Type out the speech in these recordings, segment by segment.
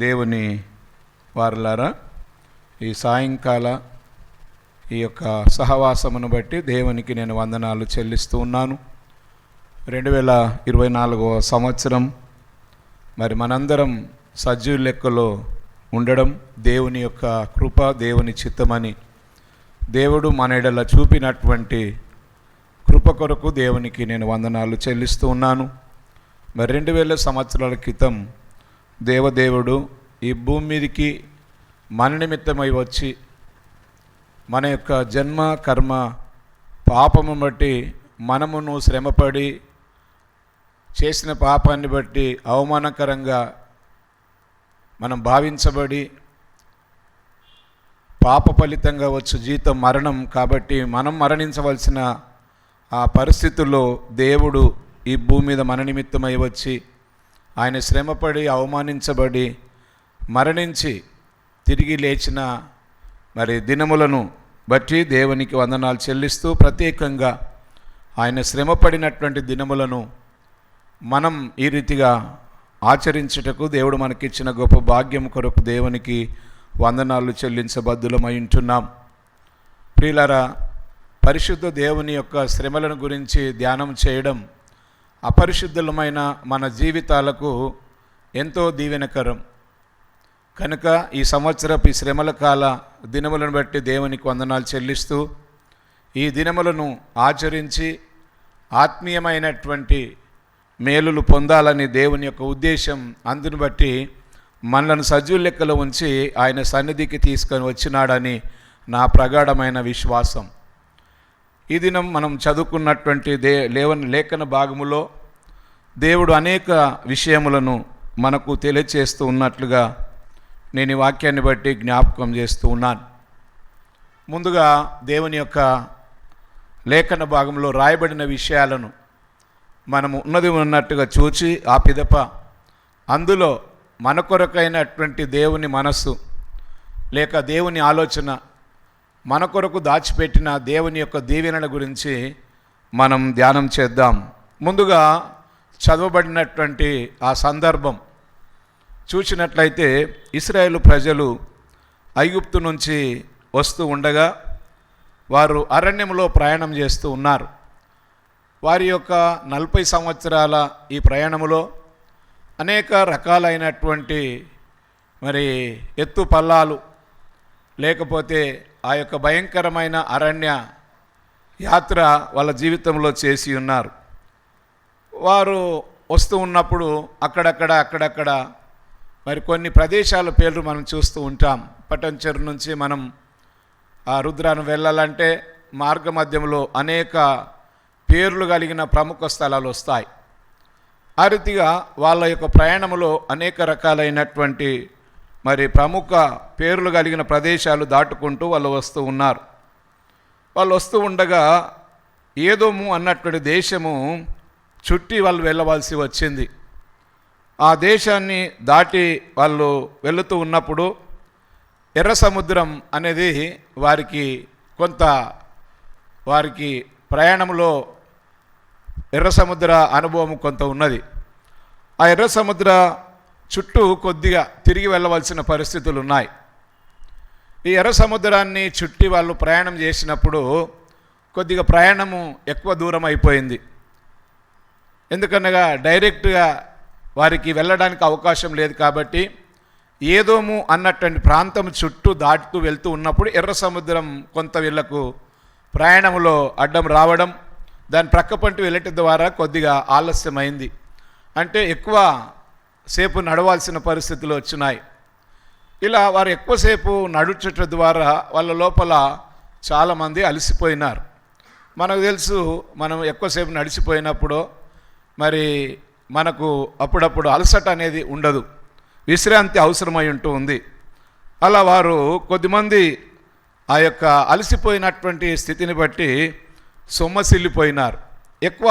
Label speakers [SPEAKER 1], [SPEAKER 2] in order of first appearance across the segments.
[SPEAKER 1] దేవుని వారలారా, ఈ సాయంకాల ఈ యొక్క సహవాసమును బట్టి దేవునికి నేను వందనాలు చెల్లిస్తూ ఉన్నాను. 2024వ సంవత్సరం మరి మనందరం సజీవ లెక్కలో ఉండడం దేవుని యొక్క కృప, దేవుని చిత్తమని దేవుడు మన ఎడల చూపినటువంటి కృప కొరకు దేవునికి నేను వందనాలు చెల్లిస్తూ ఉన్నాను. మరి 2000 సంవత్సరాల క్రితం దేవదేవుడు ఈ భూమి మీదకి మన నిమిత్తమై వచ్చి మన యొక్క జన్మ కర్మ పాపము బట్టి మనమును శ్రమపడి చేసిన పాపాన్ని బట్టి అవమానకరంగా మనం భావించబడి పాప ఫలితంగా వచ్చు జీతం మరణం కాబట్టి మనం మరణించవలసిన ఆ పరిస్థితుల్లో దేవుడు ఈ భూమి మీద మన నిమిత్తమై వచ్చి ఆయన శ్రమపడి అవమానించబడి మరణించి తిరిగి లేచిన మరి దినములను బట్టి దేవునికి వందనాలు చెల్లిస్తూ ప్రత్యేకంగా ఆయన శ్రమపడినటువంటి దినములను మనం ఈ రీతిగా ఆచరించుటకు దేవుడు మనకిచ్చిన గొప్ప భాగ్యం కొరకు దేవునికి వందనాలు చెల్లించబద్దులమై ఉంటున్నాం. ప్రియులారా, పరిశుద్ధ దేవుని యొక్క శ్రమలను గురించి ధ్యానం చేయడం అపరిశుద్ధులమైన మన జీవితాలకు ఎంతో దీవెనకరం కనుక ఈ సంవత్సరపు ఈ శ్రమల కాల దినములను బట్టి దేవునికి వందనాలు చెల్లిస్తూ ఈ దినములను ఆచరించి ఆత్మీయమైనటువంటి మేలులు పొందాలని దేవుని యొక్క ఉద్దేశం. అందును బట్టి మనలను సజీవ లెక్కలో ఉంచి ఆయన సన్నిధికి తీసుకొని వచ్చినాడని నా ప్రగాఢమైన విశ్వాసం. ఈ దినం మనం చదువుకున్నటువంటి లేఖన భాగములో దేవుడు అనేక విషయములను మనకు తెలియచేస్తూ ఉన్నట్లుగా నేను ఈ వాక్యాన్ని బట్టి జ్ఞాపకం చేస్తూ ఉన్నాను. ముందుగా దేవుని యొక్క లేఖన భాగంలో రాయబడిన విషయాలను మనము ఉన్నట్టుగా చూచి ఆ పిదప అందులో మన కొరకైనటువంటి దేవుని మనస్సు లేక దేవుని ఆలోచన, మన కొరకు దాచిపెట్టిన దేవుని యొక్క దీవెనల గురించి మనం ధ్యానం చేద్దాం. ముందుగా చదవబడినటువంటి ఆ సందర్భం చూసినట్లయితే ఇశ్రాయేలు ప్రజలు ఐగుప్తు నుంచి వస్తూ ఉండగా వారు అరణ్యంలో ప్రయాణం చేస్తూ ఉన్నారు. వారి యొక్క 40 సంవత్సరాల ఈ ప్రయాణములో అనేక రకాలైనటువంటి మరి ఎత్తు పల్లాలు లేకపోతే ఆ యొక్క భయంకరమైన అరణ్య యాత్ర వాళ్ళ జీవితంలో చేసి ఉన్నారు. వారు వస్తూ ఉన్నప్పుడు అక్కడక్కడ మరి కొన్ని ప్రదేశాల పేర్లు మనం చూస్తూ ఉంటాం. పట్టంచెరు నుంచి మనం ఆ రుద్రాను వెళ్ళాలంటే మార్గ మధ్యంలో అనేక పేర్లు కలిగిన ప్రముఖ స్థలాలు వస్తాయి. ఆ రీతిగా వాళ్ళ యొక్క ప్రయాణంలో అనేక రకాలైనటువంటి మరి ప్రముఖ పేర్లు కలిగిన ప్రదేశాలు దాటుకుంటూ వాళ్ళు వస్తూ ఉన్నారు. వాళ్ళు వస్తూ ఉండగా ఏదోము అన్నటువంటి దేశము చుట్టి వాళ్ళు వెళ్ళవలసి వచ్చింది. ఆ దేశాన్ని దాటి వాళ్ళు వెళుతూ ఉన్నప్పుడు ఎర్ర సముద్రం అనేది వారికి ప్రయాణంలో ఎర్ర సముద్ర అనుభవం కొంత ఉన్నది. ఆ ఎర్ర సముద్ర చుట్టూ కొద్దిగా తిరిగి వెళ్ళవలసిన పరిస్థితులు ఉన్నాయి. ఈ ఎర్ర సముద్రాన్ని చుట్టి వాళ్ళు ప్రయాణం చేసినప్పుడు కొద్దిగా ప్రయాణము ఎక్కువ దూరం అయిపోయింది. ఎందుకనగా డైరెక్ట్గా వారికి వెళ్ళడానికి అవకాశం లేదు కాబట్టి ఏదోము అన్నటువంటి ప్రాంతం చుట్టూ దాటుతూ వెళ్తూ ఉన్నప్పుడు ఎర్ర సముద్రం కొంత వీళ్లకు ప్రయాణంలో అడ్డం రావడం, దాని ప్రక్కపంటి వెళ్ళటం ద్వారా కొద్దిగా ఆలస్యమైంది. అంటే ఎక్కువ సేపు నడవాల్సిన పరిస్థితులు వచ్చినాయి. ఇలా వారు ఎక్కువసేపు నడుచటం ద్వారా వాళ్ళ లోపల చాలామంది అలసిపోయినారు. మనకు తెలుసు, మనం ఎక్కువసేపు నడిచిపోయినప్పుడు మరి మనకు అప్పుడప్పుడు అలసట అనేది ఉండదు, విశ్రాంతి అవసరమై ఉంటూ ఉంది. అలా వారు కొద్దిమంది ఆ యొక్క అలసిపోయినటువంటి స్థితిని బట్టి సొమ్మసిల్లిపోయినారు. ఎక్కువ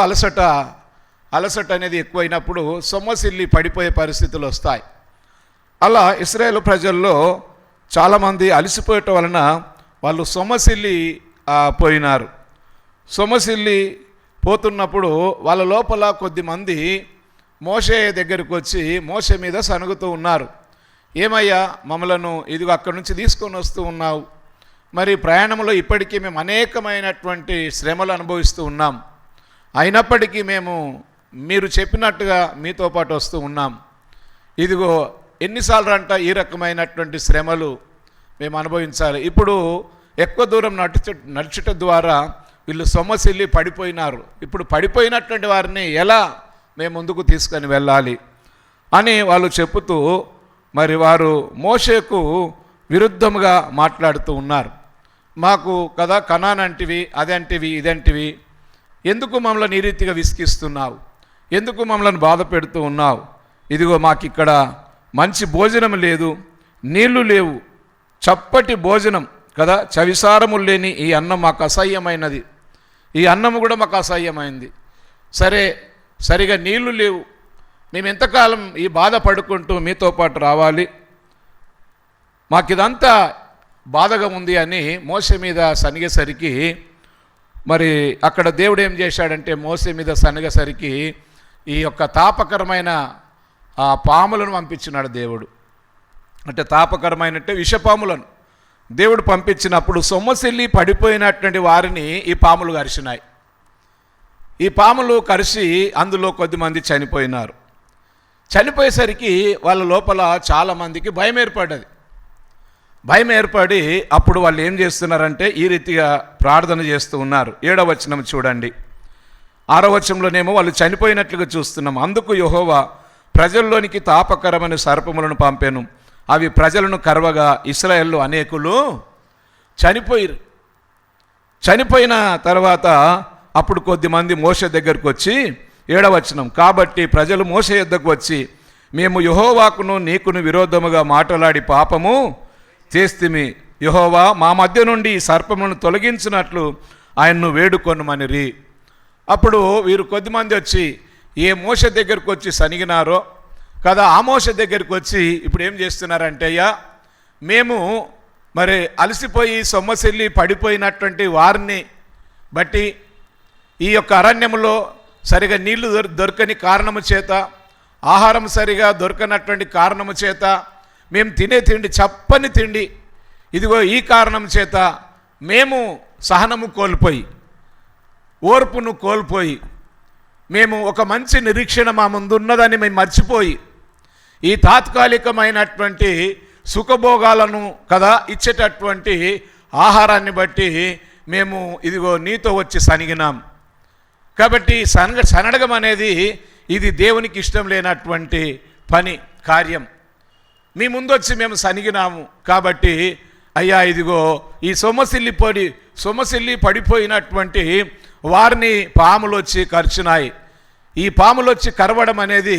[SPEAKER 1] అలసట అనేది ఎక్కువైనప్పుడు సొమ్మసిల్లి పడిపోయే పరిస్థితులు వస్తాయి. అలా ఇశ్రాయేలు ప్రజల్లో చాలామంది అలసిపోయటం వలన వాళ్ళు సొమ్మసిల్లి పోయినారు. సొమ్మసిల్లి పోతున్నప్పుడు వాళ్ళ లోపల కొద్దిమంది మోషే దగ్గరికి వచ్చి మోషే మీద సనుగుతూ ఉన్నారు. ఏమయ్యా మమ్మలను ఇదిగో అక్కడి నుంచి తీసుకొని వస్తూ ఉన్నావు, మరి ప్రయాణంలో ఇప్పటికీ మేము అనేకమైనటువంటి శ్రమలు అనుభవిస్తూ ఉన్నాం, అయినప్పటికీ మేము మీరు చెప్పినట్టుగా మీతో పాటు వస్తూ ఉన్నాం. ఇదిగో ఎన్నిసార్లు అంట ఈ రకమైనటువంటి శ్రమలు మేము అనుభవించాలి. ఇప్పుడు ఎక్కువ దూరం నడుచుట ద్వారా వీళ్ళు సొమ్మసిల్లి పడిపోయినారు. ఇప్పుడు పడిపోయినటువంటి వారిని ఎలా మేము ముందుకు తీసుకొని వెళ్ళాలి అని వాళ్ళు చెప్పుతూ మరి వారు మోషేకు విరుద్ధముగా మాట్లాడుతూ ఉన్నారు. మాకు కదా కనాన్ అంటివి, అదంటివి, ఇదంటివి, ఎందుకు మమ్మల్ని ఈ రీతిగా విసిగిస్తున్నావు, ఎందుకు మమ్మల్ని బాధ పెడుతూ ఉన్నావు, ఇదిగో మాకు ఇక్కడ మంచి భోజనం లేదు, నీళ్లు లేవు, చప్పటి భోజనం కదా, చవిసారములు లేని ఈ అన్నం మాకు అసహ్యమైనది, ఈ అన్నము కూడా మాకు అసహ్యమైంది, సరిగా నీళ్లు లేవు, మేము ఎంతకాలం ఈ బాధ పడుకుంటూ మీతో పాటు రావాలి, మాకు ఇదంతా బాధగా ఉంది అని మోసే మీద సనిగేసరికి మరి అక్కడ దేవుడు ఏం చేశాడంటే మోసే మీద సనిగేసరికి ఈ యొక్క తాపకరమైన ఆ పాములను పంపించినాడు దేవుడు. అంటే తాపకరమైనట్టే విషపాములను దేవుడు పంపించినప్పుడు సొమ్మసిల్లి పడిపోయినటువంటి వారిని ఈ పాములు కరిచినాయి. ఈ పాములు కరిచి అందులో కొద్దిమంది చనిపోయినారు. చనిపోయేసరికి వాళ్ళ లోపల చాలామందికి భయం ఏర్పడ్డది. భయం ఏర్పడి అప్పుడు వాళ్ళు ఏం చేస్తున్నారంటే ఈ రీతిగా ప్రార్థన చేస్తూ ఉన్నారు. 7వ వచనం చూడండి. 6వ వచనంలోనేమో వాళ్ళు చనిపోయినట్లుగా చూస్తున్నాం. అందుకు యెహోవా ప్రజల్లోనికి తాపకరమైన సర్పములను పంపాను, అవి ప్రజలను కరవగా ఇశ్రాయేలు అనేకులు చనిపోయిన తర్వాత అప్పుడు కొద్దిమంది మోషే దగ్గరకు వచ్చి 7వ వచనం, కాబట్టి ప్రజలు మోషే యొద్దకు వచ్చి మేము యెహోవాకును నీకును విరోధముగా మాట్లాడి పాపము చేస్తిమి, యెహోవా మా మధ్య నుండి ఈ సర్పములను తొలగించినట్లు ఆయన్ను వేడుకొనుమనిరి. అప్పుడు వీరు కొద్దిమంది వచ్చి ఏ మోషే దగ్గరకు వచ్చి సనిగినారో కదా ఆ మోషే దగ్గరికి వచ్చి ఇప్పుడు ఏం చేస్తున్నారంటే, అయ్యా మేము మరి అలసిపోయి సొమ్మసిల్లి పడిపోయినటువంటి వారిని బట్టి ఈ యొక్క అరణ్యంలో సరిగా నీళ్లు దొరకని కారణము చేత, ఆహారం సరిగా దొరకనటువంటి కారణము చేత, మేము తినే తిండి చప్పని తిండి, ఇదిగో ఈ కారణం చేత మేము సహనము కోల్పోయి, ఓర్పును కోల్పోయి, మేము ఒక మంచి నిరీక్షణ మా ముందున్నదని మేము మర్చిపోయి ఈ తాత్కాలికమైనటువంటి సుఖభోగాలను కదా ఇచ్చేటటువంటి ఆహారాన్ని బట్టి మేము ఇదిగో నీతో వచ్చి సనిగినాం. కాబట్టి సనడగం అనేది ఇది దేవునికి ఇష్టం లేనటువంటి పని కార్యం. మీ ముందు వచ్చి మేము సనిగినాము కాబట్టి అయ్యా ఇదిగో ఈ సొమ్మసిల్లి పడిపోయినటువంటి వారిని పాములు వచ్చి కరిచినాయి. ఈ పాములు వచ్చి కరవడం అనేది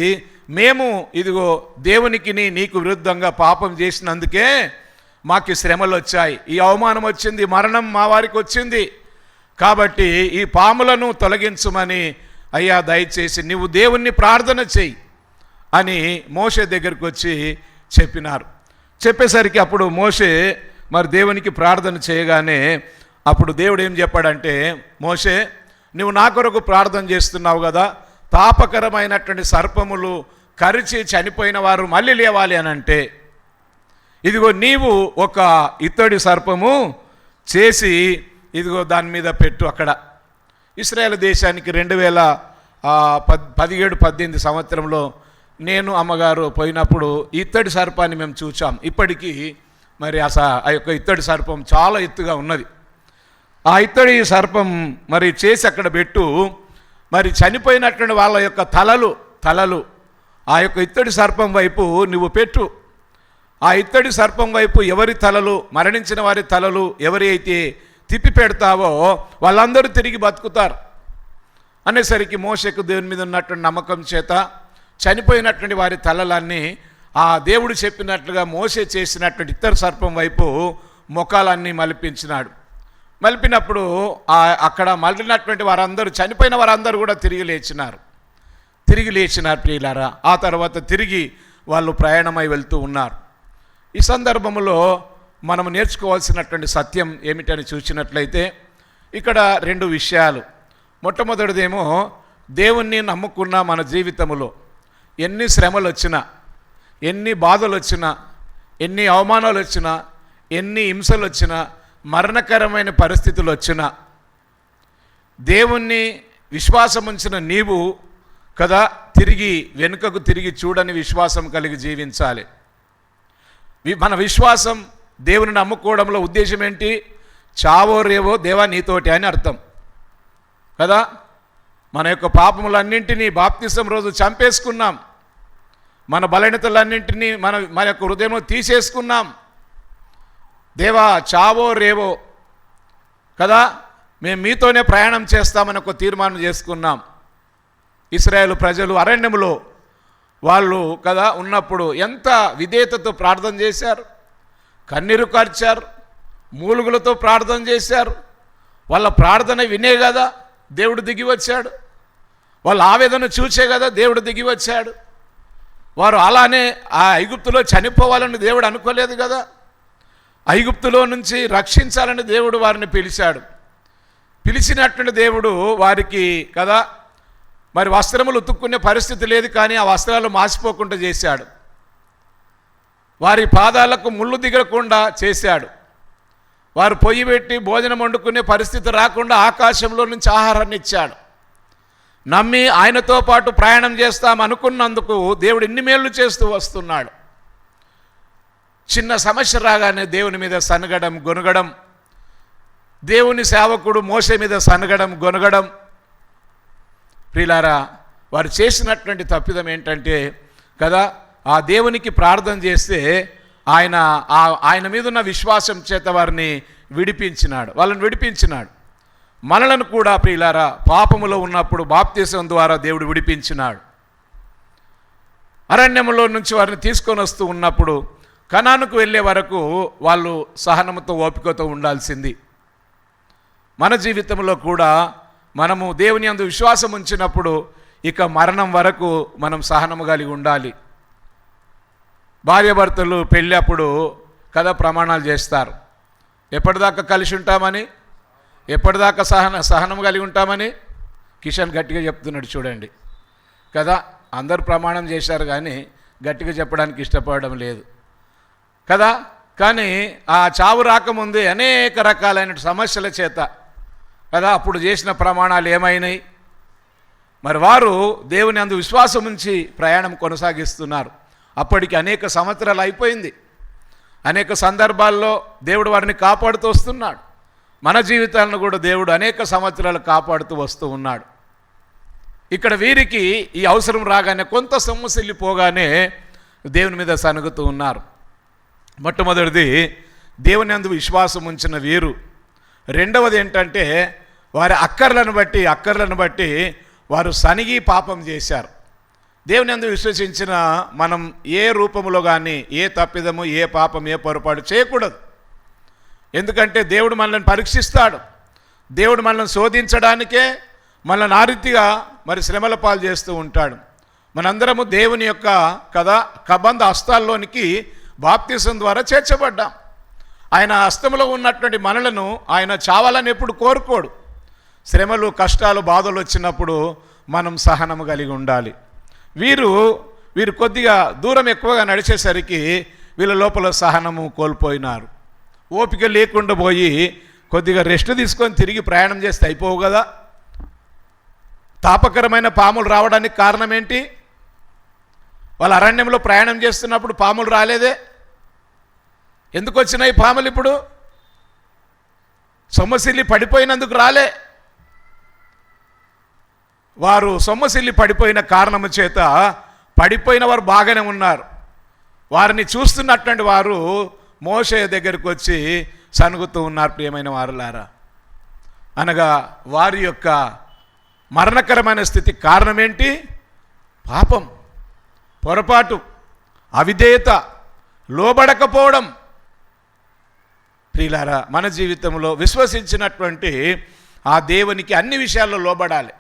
[SPEAKER 1] మేము ఇదిగో దేవునికి నీకు విరుద్ధంగా పాపం చేసినందుకే మాకు శ్రమలు వచ్చాయి, ఈ అవమానం వచ్చింది, మరణం మా వారికి వచ్చింది. కాబట్టి ఈ పాములను తొలగించమని అయ్యా దయచేసి నీవు దేవుణ్ణి ప్రార్థన చెయ్యి అని మోషే దగ్గరికి వచ్చి చెప్పినారు. చెప్పేసరికి అప్పుడు మోషే మరి దేవునికి ప్రార్థన చేయగానే అప్పుడు దేవుడు ఏం చెప్పాడంటే, మోషే నువ్వు నా కొరకు ప్రార్థన చేస్తున్నావు కదా, తాపకరమైనటువంటి సర్పములు కరిచి చనిపోయిన వారు మళ్ళీ లేవాలి అని అంటే, ఇదిగో నీవు ఒక ఇత్తడి సర్పము చేసి ఇదిగో దాని మీద పెట్టు. అక్కడ ఇశ్రాయేల్ దేశానికి 2017-18 సంవత్సరంలో నేను అమ్మగారు పోయినప్పుడు ఇత్తడి సర్పాన్ని మేము చూచాం. ఇప్పటికీ మరి ఆ యొక్క ఇత్తడి సర్పం చాలా ఎత్తుగా ఉన్నది. ఆ ఇత్తడి సర్పం మరి చేసి అక్కడ పెట్టు, మరి చనిపోయినటువంటి వాళ్ళ యొక్క తలలు ఆ యొక్క ఇత్తడి సర్పం వైపు నువ్వు పెట్టు. ఆ ఇత్తడి సర్పం వైపు ఎవరి తలలు, మరణించిన వారి తలలు ఎవరి అయితే తిప్పి పెడతావో వాళ్ళందరూ తిరిగి బతుకుతారు అనేసరికి మోషేకు దేవుని మీద ఉన్నటువంటి నమ్మకం చేత చనిపోయినటువంటి వారి తలలన్నీ ఆ దేవుడు చెప్పినట్లుగా మోషే చేసినటువంటి ఇత్తడి సర్పం వైపు ముఖాలన్నీ మలిపినప్పుడు అక్కడ మలినటువంటి వారందరూ, చనిపోయిన వారందరూ కూడా తిరిగి లేచినారు ప్రియులారా. ఆ తర్వాత తిరిగి వాళ్ళు ప్రయాణమై వెళ్తూ ఉన్నారు. ఈ సందర్భంలో మనం నేర్చుకోవాల్సినటువంటి సత్యం ఏమిటని చూసినట్లయితే ఇక్కడ 2 విషయాలు. మొట్టమొదటిదేమో దేవుణ్ణి నమ్ముకున్న మన జీవితంలో ఎన్ని శ్రమలు వచ్చినా, ఎన్ని బాధలు వచ్చినా, ఎన్ని అవమానాలు వచ్చినా, ఎన్ని హింసలు వచ్చినా, మరణకరమైన పరిస్థితులు వచ్చినా దేవుణ్ణి విశ్వాసం ఉంచిన నీవు కదా తిరిగి వెనుకకు తిరిగి చూడని విశ్వాసం కలిగి జీవించాలి. మన విశ్వాసం దేవుని నమ్ముకోవడంలో ఉద్దేశం ఏంటి? చావో రేవో దేవా నీతోటి అని అర్థం కదా. మన యొక్క పాపములన్నింటినీ బాప్తిసం రోజు చంపేసుకున్నాం. మన బలహీనతలన్నింటినీ మన యొక్క హృదయంలో తీసేసుకున్నాం. దేవా చావో రేవో కదా మేము మీతోనే ప్రయాణం చేస్తామని ఒక తీర్మానం చేసుకున్నాం. ఇశ్రాయేలు ప్రజలు అరణ్యములో వాళ్ళు కదా ఉన్నప్పుడు ఎంత విధేయతతో ప్రార్థన చేశారు, కన్నీరు కార్చారు, మూలుగులతో ప్రార్థన చేశారు. వాళ్ళ ప్రార్థన వినే కదా దేవుడు దిగి వచ్చాడు. వాళ్ళ ఆవేదన చూసే కదా దేవుడు దిగి వచ్చాడు. వారు అలానే ఆ ఐగుప్తులో చనిపోవాలని దేవుడు అనుకోలేదు కదా. ఐగుప్తులో నుంచి రక్షించాలని దేవుడు వారిని పిలిచాడు. పిలిచినటువంటి దేవుడు వారికి కదా మరి వస్త్రములు ఉతుక్కునే పరిస్థితి లేదు, కానీ ఆ వస్త్రాలు మాసిపోకుండా చేశాడు. వారి పాదాలకు ముళ్ళు దిగకుండా చేశాడు. వారు పొయ్యి పెట్టి భోజనం వండుకునే పరిస్థితి రాకుండా ఆకాశంలో నుంచి ఆహారాన్ని ఇచ్చాడు. నమ్మి ఆయనతో పాటు ప్రయాణం చేస్తాం అనుకున్నందుకు దేవుడు ఇన్ని మేళ్ళు చేస్తూ వస్తున్నాడు. చిన్న సమస్య రాగానే దేవుని మీద సనగడం గొనగడం, దేవుని సేవకుడు మోషే మీద సనగడం గొనగడం. ప్రియులారా, వారు చేసినటువంటి తప్పిదం ఏంటంటే కదా ఆ దేవునికి ప్రార్థన చేస్తే ఆయన మీద ఉన్న విశ్వాసం చేత వారిని వాళ్ళని విడిపించినాడు. మనలను కూడా ప్రియులారా పాపములో ఉన్నప్పుడు బాప్తిసం ద్వారా దేవుడు విడిపించినాడు. అరణ్యములో నుంచి వారిని తీసుకొని వస్తూ ఉన్నప్పుడు కనానుకు వెళ్ళే వరకు వాళ్ళు సహనముతో ఓపికతో ఉండాల్సింది. మన జీవితంలో కూడా మనము దేవుని యందు విశ్వాసం ఉంచినప్పుడు ఇక మరణం వరకు మనం సహనము కలిగి ఉండాలి. భార్యాభర్తలు పెళ్ళి అప్పుడు కదా ప్రమాణాలు చేస్తారు. ఎప్పటిదాకా కలిసి ఉంటామని, ఎప్పటిదాకా సహనం కలిగి ఉంటామని. కిషన్ గట్టిగా చెప్తున్నాడు చూడండి కదా. అందరూ ప్రమాణం చేశారు కానీ గట్టిగా చెప్పడానికి ఇష్టపడడం లేదు కదా. కానీ ఆ చావు రాకముందే అనేక రకాలైన సమస్యల చేత కదా అప్పుడు చేసిన ప్రమాణాలు ఏమైనాయి? మరి వారు దేవుని అందు విశ్వాసం ఉంచి ప్రయాణం కొనసాగిస్తున్నారు. అప్పటికి అనేక సంవత్సరాలు అయిపోయింది. అనేక సందర్భాల్లో దేవుడు వారిని కాపాడుతూ వస్తున్నాడు. మన జీవితాలను కూడా దేవుడు అనేక సంవత్సరాలు కాపాడుతూ వస్తూ ఉన్నాడు. ఇక్కడ వీరికి ఈ అవసరం రాగానే కొంత సొమ్మసిల్లిపోగానే దేవుని మీద సనుగుతూ ఉన్నారు. మొట్టమొదటిది దేవుని యందు విశ్వాసం ఉంచిన వీరు. రెండవది ఏంటంటే వారి అక్కర్లను బట్టి వారు సనిగి పాపం చేశారు. దేవుని యందు విశ్వసించిన మనం ఏ రూపంలో కానీ ఏ తప్పిదము, ఏ పాపం, ఏ పొరపాటు చేయకూడదు. ఎందుకంటే దేవుడు మనల్ని పరీక్షిస్తాడు. దేవుడు మనల్ని శోధించడానికే మనల్ని ఆ రీతిగా మరి శ్రమల పాలు చేస్తూ ఉంటాడు. మనందరము దేవుని యొక్క కబంధ హస్తాల్లోనికి బాప్తిసం ద్వారా చేర్చబడ్డాం. ఆయన హస్తంలో ఉన్నటువంటి మనలను ఆయన చావాలని ఎప్పుడు కోరుకోడు. శ్రమలు, కష్టాలు, బాధలు వచ్చినప్పుడు మనం సహనము కలిగి ఉండాలి. వీరు కొద్దిగా దూరం ఎక్కువగా నడిచేసరికి వీళ్ళ లోపల సహనము కోల్పోయినారు. ఓపిక లేకుండా పోయి కొద్దిగా రెస్ట్ తీసుకొని తిరిగి ప్రయాణం చేస్తే అయిపోవు కదా. తాపకరమైన పాములు రావడానికి కారణం ఏంటి? వాళ్ళ అరణ్యంలో ప్రయాణం చేస్తున్నప్పుడు పాములు రాలేదే. ఎందుకు వచ్చినాయి పాములు? ఇప్పుడు సొమ్మసిల్లి పడిపోయినందుకు రాలే. వారు సొమ్మసిల్లి పడిపోయిన కారణము చేత పడిపోయిన వారు బాగానే ఉన్నారు. వారిని చూస్తున్నటువంటి వారు మోషే దగ్గరికి వచ్చి సనుగుతూ ఉన్నారు. ప్రియమైన వారులారా, అనగా వారి యొక్క మరణకరమైన స్థితి కారణం ఏంటి? పాపం, పొరపాటు, అవిధేయత, లోబడకపోవడం. ప్రియులారా, మన జీవితంలో విశ్వసించినటువంటి ఆ దేవునికి అన్ని విషయాల్లో లోబడాలి.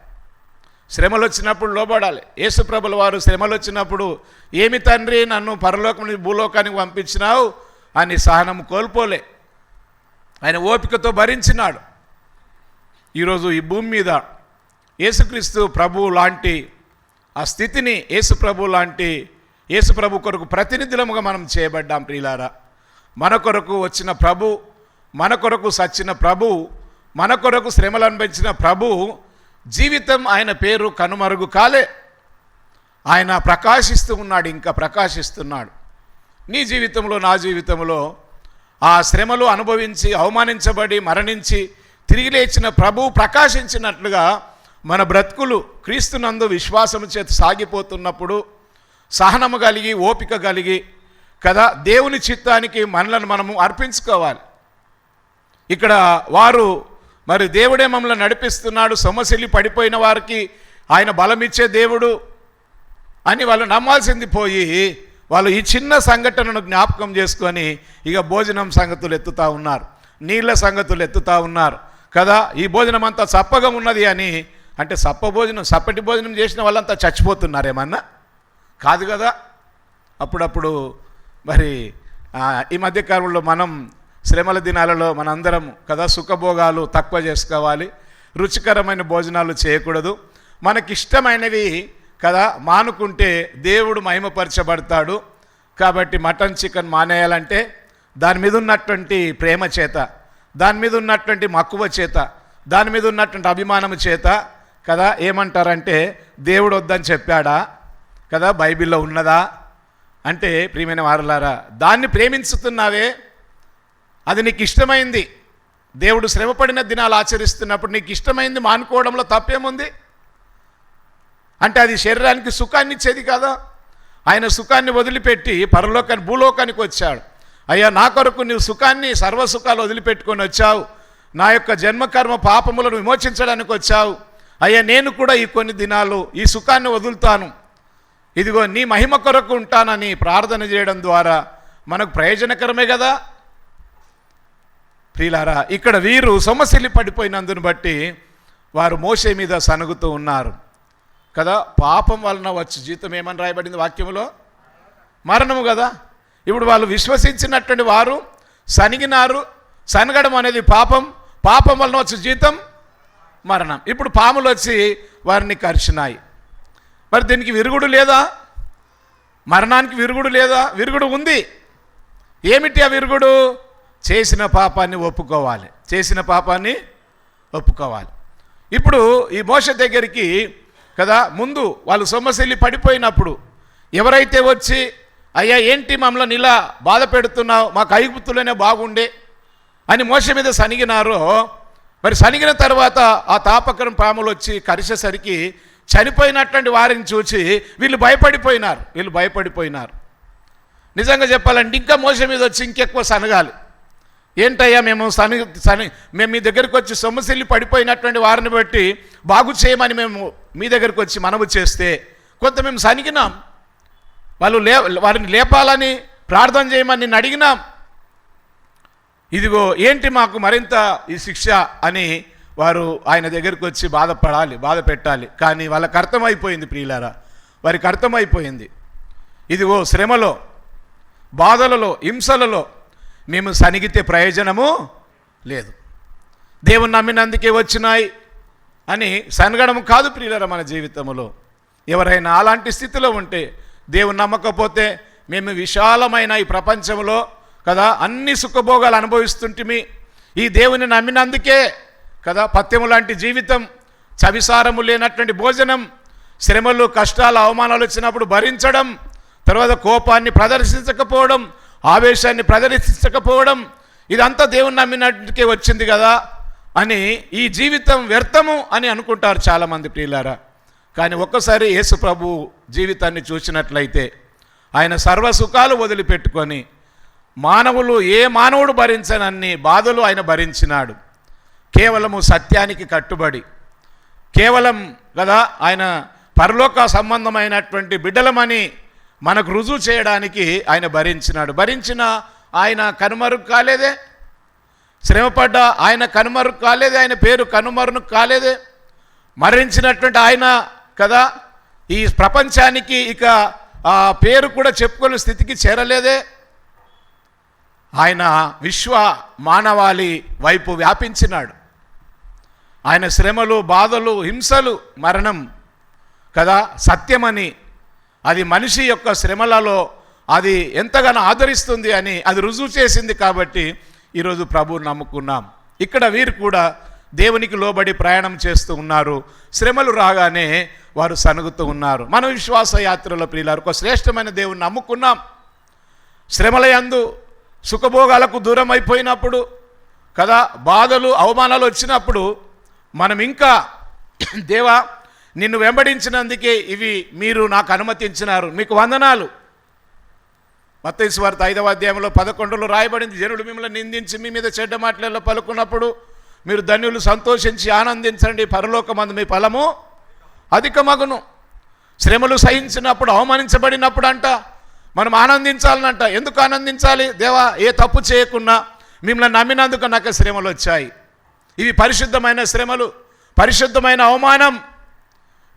[SPEAKER 1] శ్రమలు వచ్చినప్పుడు లోబడాలి. యేసుప్రభుల వారు శ్రమలు వచ్చినప్పుడు ఏమి తండ్రి నన్ను పరలోకం నుంచి భూలోకానికి పంపించినావు అని సహనం కోల్పోలే. ఆయన ఓపికతో భరించినాడు. ఈరోజు ఈ భూమి మీద యేసుక్రీస్తు ప్రభువు లాంటి ఆ స్థితిని, యేసు ప్రభు లాంటి యేసు ప్రభు కొరకు ప్రతినిధులముగా మనం చేయబడ్డాం ప్రియులారా. మన కొరకు వచ్చిన ప్రభు, మన కొరకు సచ్చిన ప్రభు, మన కొరకు శ్రమలు అనుభవించిన ప్రభు జీవితం, ఆయన పేరు కనుమరుగు కాలే. ఆయన ప్రకాశిస్తూ ఉన్నాడు, ఇంకా ప్రకాశిస్తున్నాడు. నీ జీవితంలో, నా జీవితంలో ఆ శ్రమలు అనుభవించి అవమానించబడి మరణించి తిరిగి లేచిన ప్రభు ప్రకాశించినట్లుగా మన బ్రతుకులు క్రీస్తునందు విశ్వాసము చేత సాగిపోతున్నప్పుడు సహనము కలిగి, ఓపిక కలిగి కదా దేవుని చిత్తానికి మనలను మనము అర్పించుకోవాలి. ఇక్కడ వారు మరి దేవుడే మమ్మల్ని నడిపిస్తున్నాడు, సొమ్మసిల్లి పడిపోయిన వారికి ఆయన బలమిచ్చే దేవుడు అని వాళ్ళు నమ్మాల్సింది పోయి వాళ్ళు ఈ చిన్న సంఘటనను జ్ఞాపకం చేసుకొని ఇక భోజనం సంగతులు ఎత్తుతూ ఉన్నారు, నీళ్ళ సంగతులు ఎత్తుతూ ఉన్నారు కదా. ఈ భోజనం అంతా చప్పగా ఉన్నది అని అంటే సప్పటి భోజనం చేసిన వాళ్ళంతా చచ్చిపోతున్నారేమన్నా కాదు కదా. అప్పుడప్పుడు మరి ఈ మధ్యకాలంలో మనం శ్రమల దినాలలో మనందరం కదా సుఖభోగాలు తక్కువ చేసుకోవాలి, రుచికరమైన భోజనాలు చేయకూడదు, మనకిష్టమైనవి కదా మానుకుంటే దేవుడు మహిమపరచబడతాడు. కాబట్టి మటన్ చికెన్ మానేయాలంటే దాని మీద ఉన్నటువంటి ప్రేమ చేత, దాని మీద ఉన్నటువంటి మక్కువ చేత, దాని మీద ఉన్నటువంటి అభిమానము చేత కదా ఏమంటారంటే దేవుడు వద్దని చెప్పాడా కదా, బైబిల్లో ఉన్నదా అంటే ప్రియమైన వారలారా, దాన్ని ప్రేమించుతున్నావే, అది నీకు ఇష్టమైంది. దేవుడు శ్రమపడిన దినాలు ఆచరిస్తున్నప్పుడు నీకు ఇష్టమైంది మానుకోవడంలో తప్పేముంది? అంటే అది శరీరానికి సుఖాన్ని ఇచ్చేది కదా. ఆయన సుఖాన్ని వదిలిపెట్టి భూలోకానికి వచ్చాడు. అయ్యా, నా కొరకు నీవు సుఖాన్ని, సర్వసుఖాలు వదిలిపెట్టుకొని వచ్చావు, నా యొక్క జన్మకర్మ పాపములను విమోచించడానికి వచ్చావు. అయ్యా, నేను కూడా ఈ కొన్ని దినాలు ఈ సుఖాన్ని వదులుతాను, ఇదిగో నీ మహిమ కొరకు ఉంటానని ప్రార్థన చేయడం ద్వారా మనకు ప్రయోజనకరమే కదా. ప్రియులారా, ఇక్కడ వీరు సొమ్మసిల్లి పడిపోయినందును బట్టి వారు మోషే మీద సనుగుతూ ఉన్నారు కదా. పాపం వలన వచ్చి జీతం ఏమని రాయబడింది వాక్యంలో? మరణము కదా. ఇప్పుడు వాళ్ళు విశ్వసించినటువంటి వారు సనిగినారు. సనగడం అనేది పాపం, పాపం వలన వచ్చి జీతం మరణం. ఇప్పుడు పాములు వచ్చి వారిని కరిచినాయి. మరి దీనికి విరుగుడు లేదా? మరణానికి విరుగుడు లేదా? విరుగుడు ఉంది. ఏమిటి ఆ విరుగుడు? చేసిన పాపాన్ని ఒప్పుకోవాలి, చేసిన పాపాన్ని ఒప్పుకోవాలి. ఇప్పుడు ఈ మోషే దగ్గరికి కదా ముందు వాళ్ళు సొమ్మసిల్లి పడిపోయినప్పుడు ఎవరైతే వచ్చి అయ్యా ఏంటి మమ్మల్ని ఇలా బాధ పెడుతున్నావు, మాకు ఐగుప్తులోనే బాగుండే అని మోషే మీద సనిగినారో, మరి సనిగిన తర్వాత ఆ తాపకరం పాములు వచ్చి కరిచేసరికి చనిపోయినటువంటి వారిని చూసి వీళ్ళు భయపడిపోయినారు. నిజంగా చెప్పాలంటే ఇంకా మోషే మీద వచ్చి ఇంకెక్కువ సనగాలి. ఏంటయ్యా, మేము మేము మీ దగ్గరికి వచ్చి సొమ్మసిల్లి పడిపోయినటువంటి వారిని బట్టి బాగు చేయమని మేము మీ దగ్గరికి వచ్చి మనవి చేస్తే కొంత మేము సనిగినాం, వారిని లేపాలని ప్రార్థన చేయమని నేను అడిగినాం. ఇదిగో ఏంటి మాకు మరింత ఈ శిక్ష అని వారు ఆయన దగ్గరికి వచ్చి బాధ పెట్టాలి. కానీ వాళ్ళకి అర్థమైపోయింది ప్రియులారా, వారికి అర్థమైపోయింది ఇదిగో శ్రమలో, బాధలలో, హింసలలో మేము సనిగితే ప్రయోజనము లేదు, దేవుని నమ్మినందుకే వచ్చినాయి అని సనగడం కాదు ప్రియులారా. మన జీవితంలో ఎవరైనా అలాంటి స్థితిలో ఉంటే, దేవుని నమ్మకపోతే, మేము విశాలమైన ఈ ప్రపంచంలో కదా అన్ని సుఖభోగాలు అనుభవిస్తుంటిమి, ఈ దేవుని నమ్మినందుకే కదా పత్యము లాంటి జీవితం, చవిసారము లేనటువంటి భోజనం, శ్రమలు, కష్టాలు, అవమానాలు వచ్చినప్పుడు భరించడం, తర్వాత కోపాన్ని ప్రదర్శించకపోవడం, ఆవేశాన్ని ప్రదర్శించకపోవడం, ఇదంతా దేవుని నమ్మినట్టుకే వచ్చింది కదా అని ఈ జీవితం వ్యర్థము అని అనుకుంటారు చాలామంది ప్రియులారా. కానీ ఒక్కసారి యేసు ప్రభు జీవితాన్ని చూసినట్లయితే ఆయన సర్వసుఖాలు వదిలిపెట్టుకొని ఏ మానవుడు భరించనన్ని బాధలు ఆయన భరించినాడు. కేవలము సత్యానికి కట్టుబడి, కేవలం కదా ఆయన పరలోక సంబంధమైనటువంటి బిడ్డలమని మనకు రుజువు చేయడానికి ఆయన భరించినాడు. భరించిన ఆయన కనుమరుగు కాలేదే, శ్రమపడ్డ ఆయన కనుమరుగు కాలేదే, ఆయన పేరు కనుమరుగు కాలేదే. మరణించినటువంటి ఆయన కదా ఈ ప్రపంచానికి ఇక ఆ పేరు కూడా చెప్పుకునే స్థితికి చేరలేదే. ఆయన విశ్వ మానవాళి వైపు వ్యాపించినాడు. ఆయన శ్రమలు, బాధలు, హింసలు, మరణం కదా సత్యమని అది మనిషి యొక్క శ్రమలలో అది ఎంతగానో ఆదరిస్తుంది అని అది రుజువు చేసింది. కాబట్టి ఈరోజు ప్రభువుని నమ్ముకున్నాం. ఇక్కడ వీరు కూడా దేవునికి లోబడి ప్రయాణం చేస్తూ ఉన్నారు. శ్రమలు రాగానే వారు సనుగుతూ ఉన్నారు. మన విశ్వాస యాత్రలో ప్రియులారు, ఒక శ్రేష్టమైన దేవుని నమ్ముకున్నాం. శ్రమల యందు సుఖభోగాలకు దూరం అయిపోయినప్పుడు కదా, బాధలు అవమానాలు వచ్చినప్పుడు మనం ఇంకా దేవా నిన్ను వెంబడించినందుకే ఇవి మీరు నాకు అనుమతించినారు, మీకు వందనాలు. మత్తయి సువార్త 5వ అధ్యాయంలో 11లో రాయబడింది, జనులు మిమ్మల్ని నిందించి మీ మీద చెడ్డ మాటలలో పలుకున్నప్పుడు మీరు ధన్యులు, సంతోషించి ఆనందించండి, పరలోకమందు మీ ఫలము అధికమగును. శ్రమలు సహించినప్పుడు, అవమానించబడినప్పుడు అంట మనం ఆనందించాలనంట. ఎందుకు ఆనందించాలి? దేవా ఏ తప్పు చేయకున్నా మిమ్మల్ని నమ్మినందుకు నాకు శ్రమలు వచ్చాయి. ఇవి పరిశుద్ధమైన శ్రమలు, పరిశుద్ధమైన అవమానం.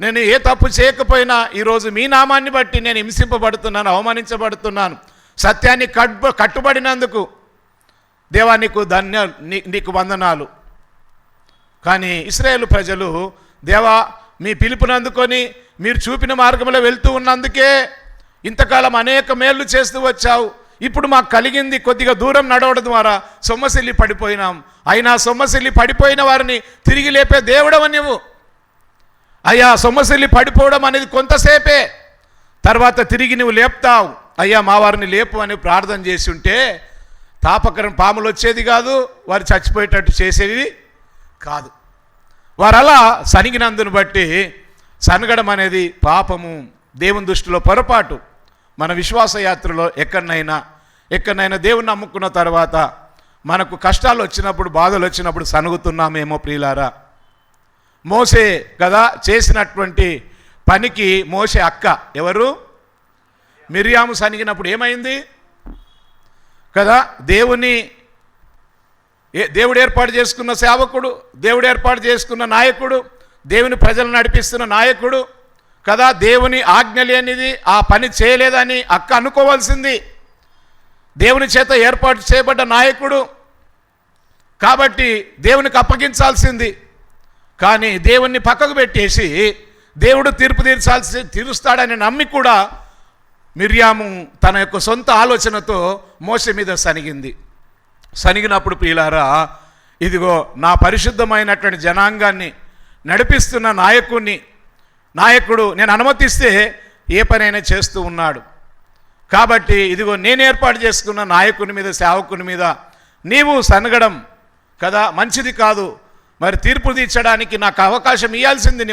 [SPEAKER 1] నేను ఏ తప్పు చేయకపోయినా ఈరోజు మీ నామాన్ని బట్టి నేను హింసింపబడుతున్నాను, అవమానించబడుతున్నాను. సత్యాన్ని కట్టుబడినందుకు దేవా నీకు వందనాలు. కానీ ఇశ్రాయేలు ప్రజలు, దేవా మీ పిలుపునందుకొని మీరు చూపిన మార్గంలో వెళ్తూ ఉన్నందుకే ఇంతకాలం అనేక మేళ్ళు చేస్తూ వచ్చావు. ఇప్పుడు మాకు కలిగింది కొద్దిగా దూరం నడవడం ద్వారా సొమ్మసిల్లి పడిపోయినాం. అయినా సొమ్మసిల్లి పడిపోయిన వారిని తిరిగి లేపే దేవుడవు నీవు. అయ్యా, సొమ్మసిల్లి పడిపోవడం అనేది కొంతసేపే, తర్వాత తిరిగి నువ్వు లేపుతావు. అయ్యా మా వారిని లేపు అని ప్రార్థన చేసి ఉంటే తాపకరం పాములు వచ్చేది కాదు, వారు చచ్చిపోయేటట్టు చేసేది కాదు. వారు అలా సనిగినందును బట్టి సనగడం అనేది పాపము, దేవుని దృష్టిలో పొరపాటు. మన విశ్వాస యాత్రలో ఎక్కడనైనా దేవుని నమ్ముకున్న తర్వాత మనకు కష్టాలు వచ్చినప్పుడు, బాధలు వచ్చినప్పుడు సనుగుతున్నామేమో ప్రియులారా. మోసే కదా చేసినటువంటి పనికి మోసే అక్క ఎవరు? మిరియాము సనిగినప్పుడు ఏమైంది కదా, దేవుడు ఏర్పాటు చేసుకున్న సేవకుడు, దేవుడు ఏర్పాటు చేసుకున్న నాయకుడు, దేవుని ప్రజలను నడిపిస్తున్న నాయకుడు కదా, దేవుని ఆజ్ఞ లేనిది ఆ పని చేయలేదని అక్క అనుకోవాల్సింది. దేవుని చేత ఏర్పాటు చేయబడ్డ నాయకుడు కాబట్టి దేవునికి అప్పగించాల్సింది. కానీ దేవుణ్ణి పక్కకు పెట్టేసి దేవుడు తీర్పు తీరుస్తాడని నమ్మి కూడా మిర్యాము తన యొక్క సొంత ఆలోచనతో మోసే మీద సనిగినప్పుడు ప్రియులారా, ఇదిగో నా పరిశుద్ధమైనటువంటి జనాంగాన్ని నడిపిస్తున్న నాయకుడు నేను అనుమతిస్తే ఏ పనైనా చేస్తూ ఉన్నాడు. కాబట్టి ఇదిగో నేను ఏర్పాటు చేసుకున్న నాయకుని మీద, సేవకుని మీద నీవు సనగడం కదా మంచిది కాదు. మరి తీర్పు తీర్చడానికి నాకు అవకాశం ఇవ్వాల్సింది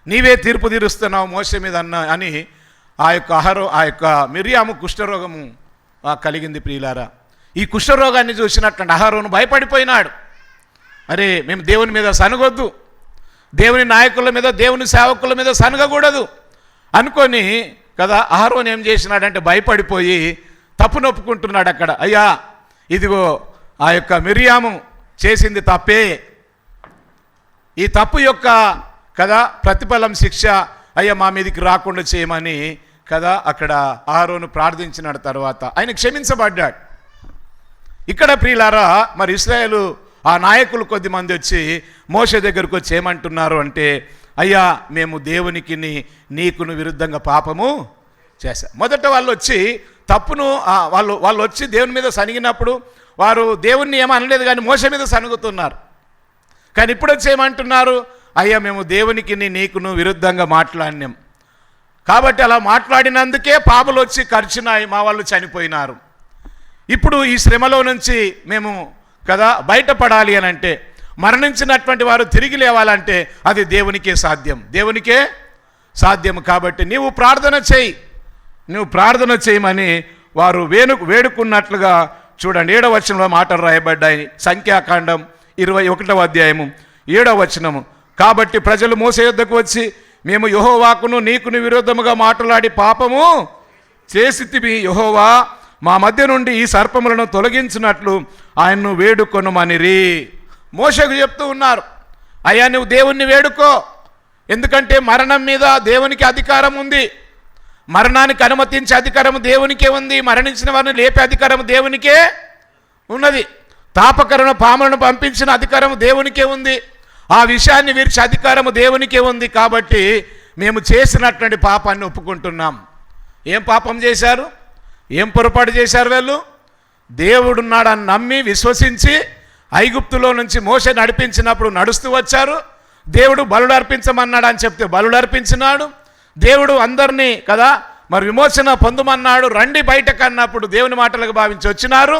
[SPEAKER 1] నీవే తీర్పు తీరుస్తున్నావు మోసే మీద అని ఆ యొక్క మిర్యాము కుష్ఠరోగము కలిగింది ప్రియులారా. ఈ కుష్ఠరోగాన్ని చూసినటువంటి అహరోను భయపడిపోయినాడు. అరే మేము దేవుని మీద సనగొద్దు, దేవుని నాయకుల మీద, దేవుని సేవకుల మీద సనగకూడదు అనుకొని కదా, అహరోను ఏం చేసినాడంటే భయపడిపోయి తప్పు నొప్పుకుంటున్నాడు అక్కడ. అయ్యా ఇదిగో ఆ యొక్క మిర్యాము చేసింది తప్పే, ఈ తప్పు యొక్క కదా ప్రతిఫలం శిక్ష అయ్యా మా మీదకి రాకుండా చేయమని కదా అక్కడ అహరోను ప్రార్థించినాడు. తర్వాత ఆయన క్షమించబడ్డాడు. ఇక్కడ ప్రియులారా, మరి ఇశ్రాయేలు ఆ నాయకులు కొద్దిమంది వచ్చి మోషే దగ్గరకు వచ్చి ఏమంటున్నారు అంటే, అయ్యా మేము దేవునికి నీకును విరుద్ధంగా పాపము చేశాం. మొదట వాళ్ళు వచ్చి తప్పును వాళ్ళు వచ్చి దేవుని మీద సనిగినప్పుడు వారు దేవుణ్ణి ఏమనలేదు, కానీ మోషే మీద సనుగుతున్నారు. కానీ ఇప్పుడు వచ్చి ఏమంటున్నారు, అయ్యా మేము దేవునికి నీకును విరుద్ధంగా మాట్లాడినాం, కాబట్టి అలా మాట్లాడినందుకే పాపలు వచ్చి కరిచినాయి, మా వాళ్ళు చనిపోయినారు. ఇప్పుడు ఈ శ్రమలో నుంచి మేము కదా బయటపడాలి అని అంటే, మరణించినటువంటి వారు తిరిగి లేవాలంటే అది దేవునికే సాధ్యం. కాబట్టి నీవు ప్రార్థన చేయమని వారు వేడుకున్నట్లుగా చూడండి. 7వ వచనంలో మాటలు రాయబడ్డాయి. సంఖ్యాకాండం 21వ అధ్యాయము 7వ వచనము. కాబట్టి ప్రజలు మోసే యొద్దకు వచ్చి, మేము యెహోవాకును నీకును విరోధముగా మాట్లాడి పాపము చేసితిమి, యెహోవా మా మధ్య నుండి ఈ సర్పములను తొలగించినట్లు ఆయన్ను వేడుకొనుమనిరి. మోషేకు చెప్తూ ఉన్నారు, అయ్యా నువ్వు దేవుణ్ణి వేడుకో, ఎందుకంటే మరణం మీద దేవునికి అధికారం ఉంది, మరణానికి అనుమతించే అధికారం దేవునికే ఉంది, మరణించిన వారిని లేపే అధికారం దేవునికే ఉన్నది, తాపకరణ పాములను పంపించిన అధికారం దేవునికే ఉంది, ఆ విషయాన్ని విరిచే అధికారము దేవునికే ఉంది. కాబట్టి మేము చేసినటువంటి పాపాన్ని ఒప్పుకుంటున్నాం. ఏం పాపం చేశారు? ఏం పొరపాటు చేశారు వీళ్ళు? దేవుడున్నాడని నమ్మి విశ్వసించి ఐగుప్తులో నుంచి మోషే నడిపించినప్పుడు నడుస్తూ వచ్చారు. దేవుడు బలులు అర్పించమన్నాడు అని చెప్తే బలులు అర్పించినాడు. దేవుడు అందరినీ కదా మరి విమోచన పొందమన్నాడు, రండి బయటకు అన్నప్పుడు దేవుని మాటలకు భావించి వచ్చినారు.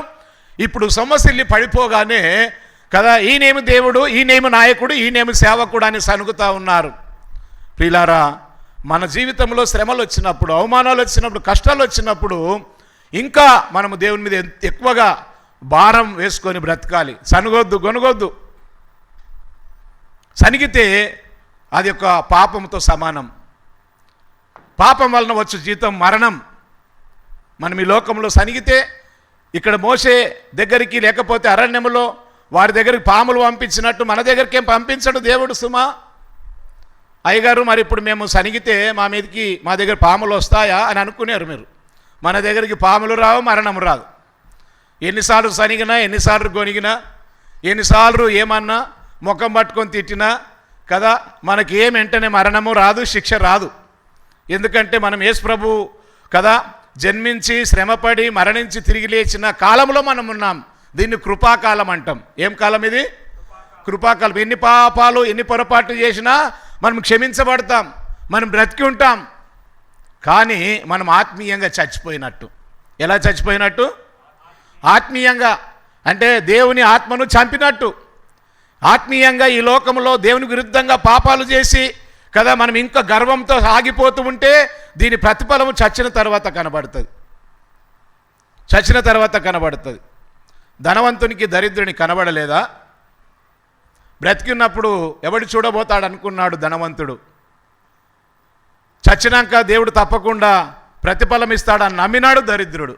[SPEAKER 1] ఇప్పుడు సొమ్మసిల్లి పడిపోగానే కదా ఈయనేమి దేవుడు, ఈయనేమి నాయకుడు, ఈయనేమి సేవకుడు అని సనుగుతూ ఉన్నారు. ప్రియులారా, మన జీవితంలో శ్రమలు వచ్చినప్పుడు, అవమానాలు వచ్చినప్పుడు, కష్టాలు వచ్చినప్పుడు ఇంకా మనము దేవుని మీద ఎక్కువగా భారం వేసుకొని బ్రతకాలి. సనుగొద్దు, గొనగొద్దు. సనిగితే అది ఒక పాపంతో సమానం. పాపం వలన వచ్చు జీతం మరణం. మనం ఈ లోకంలో సనిగితే ఇక్కడ మోషే దగ్గరికి లేకపోతే అరణ్యములో వారి దగ్గరికి పాములు పంపించినట్టు మన దగ్గరికి ఏం పంపించడు దేవుడు. సుమా అయ్యగారు, మరి ఇప్పుడు మేము సనిగితే మా దగ్గర పాములు వస్తాయా అని అనుకునేరు మీరు. మన దగ్గరికి పాములు రావు, మరణం రాదు. ఎన్నిసార్లు సనిగినా, ఎన్నిసార్లు గొనిగినా, ఎన్నిసార్లు ఏమన్నా ముఖం పట్టుకొని తిట్టినా కదా మనకి ఏం వెంటనే మరణము రాదు, శిక్ష రాదు. ఎందుకంటే మనం యేసు ప్రభు కదా జన్మించి శ్రమపడి మరణించి తిరిగి లేచిన కాలంలో మనం ఉన్నాం. దీన్ని కృపాకాలం అంటాం. ఏం కాలం ఇది? కృపాకాలం. ఎన్ని పాపాలు ఎన్ని పొరపాట్లు చేసినా మనం క్షమించబడతాం, మనం బ్రతికి ఉంటాం. కానీ మనం ఆత్మీయంగా చచ్చిపోయినట్టు. ఎలా చచ్చిపోయినట్టు? ఆత్మీయంగా అంటే దేవుని ఆత్మను చంపినట్టు. ఆత్మీయంగా ఈ లోకంలో దేవుని విరుద్ధంగా పాపాలు చేసి కదా మనం ఇంకా గర్వంతో ఆగిపోతూ ఉంటే దీని ప్రతిఫలము చచ్చిన తర్వాత కనబడుతుంది. చచ్చిన తర్వాత కనబడుతుంది. ధనవంతునికి దరిద్రుని కనబడలేదా? బ్రతికినప్పుడు ఎవడు చూడబోతాడు అనుకున్నాడు ధనవంతుడు. చచ్చినాక దేవుడు తప్పకుండా ప్రతిఫలం ఇస్తాడని నమ్మినాడు దరిద్రుడు.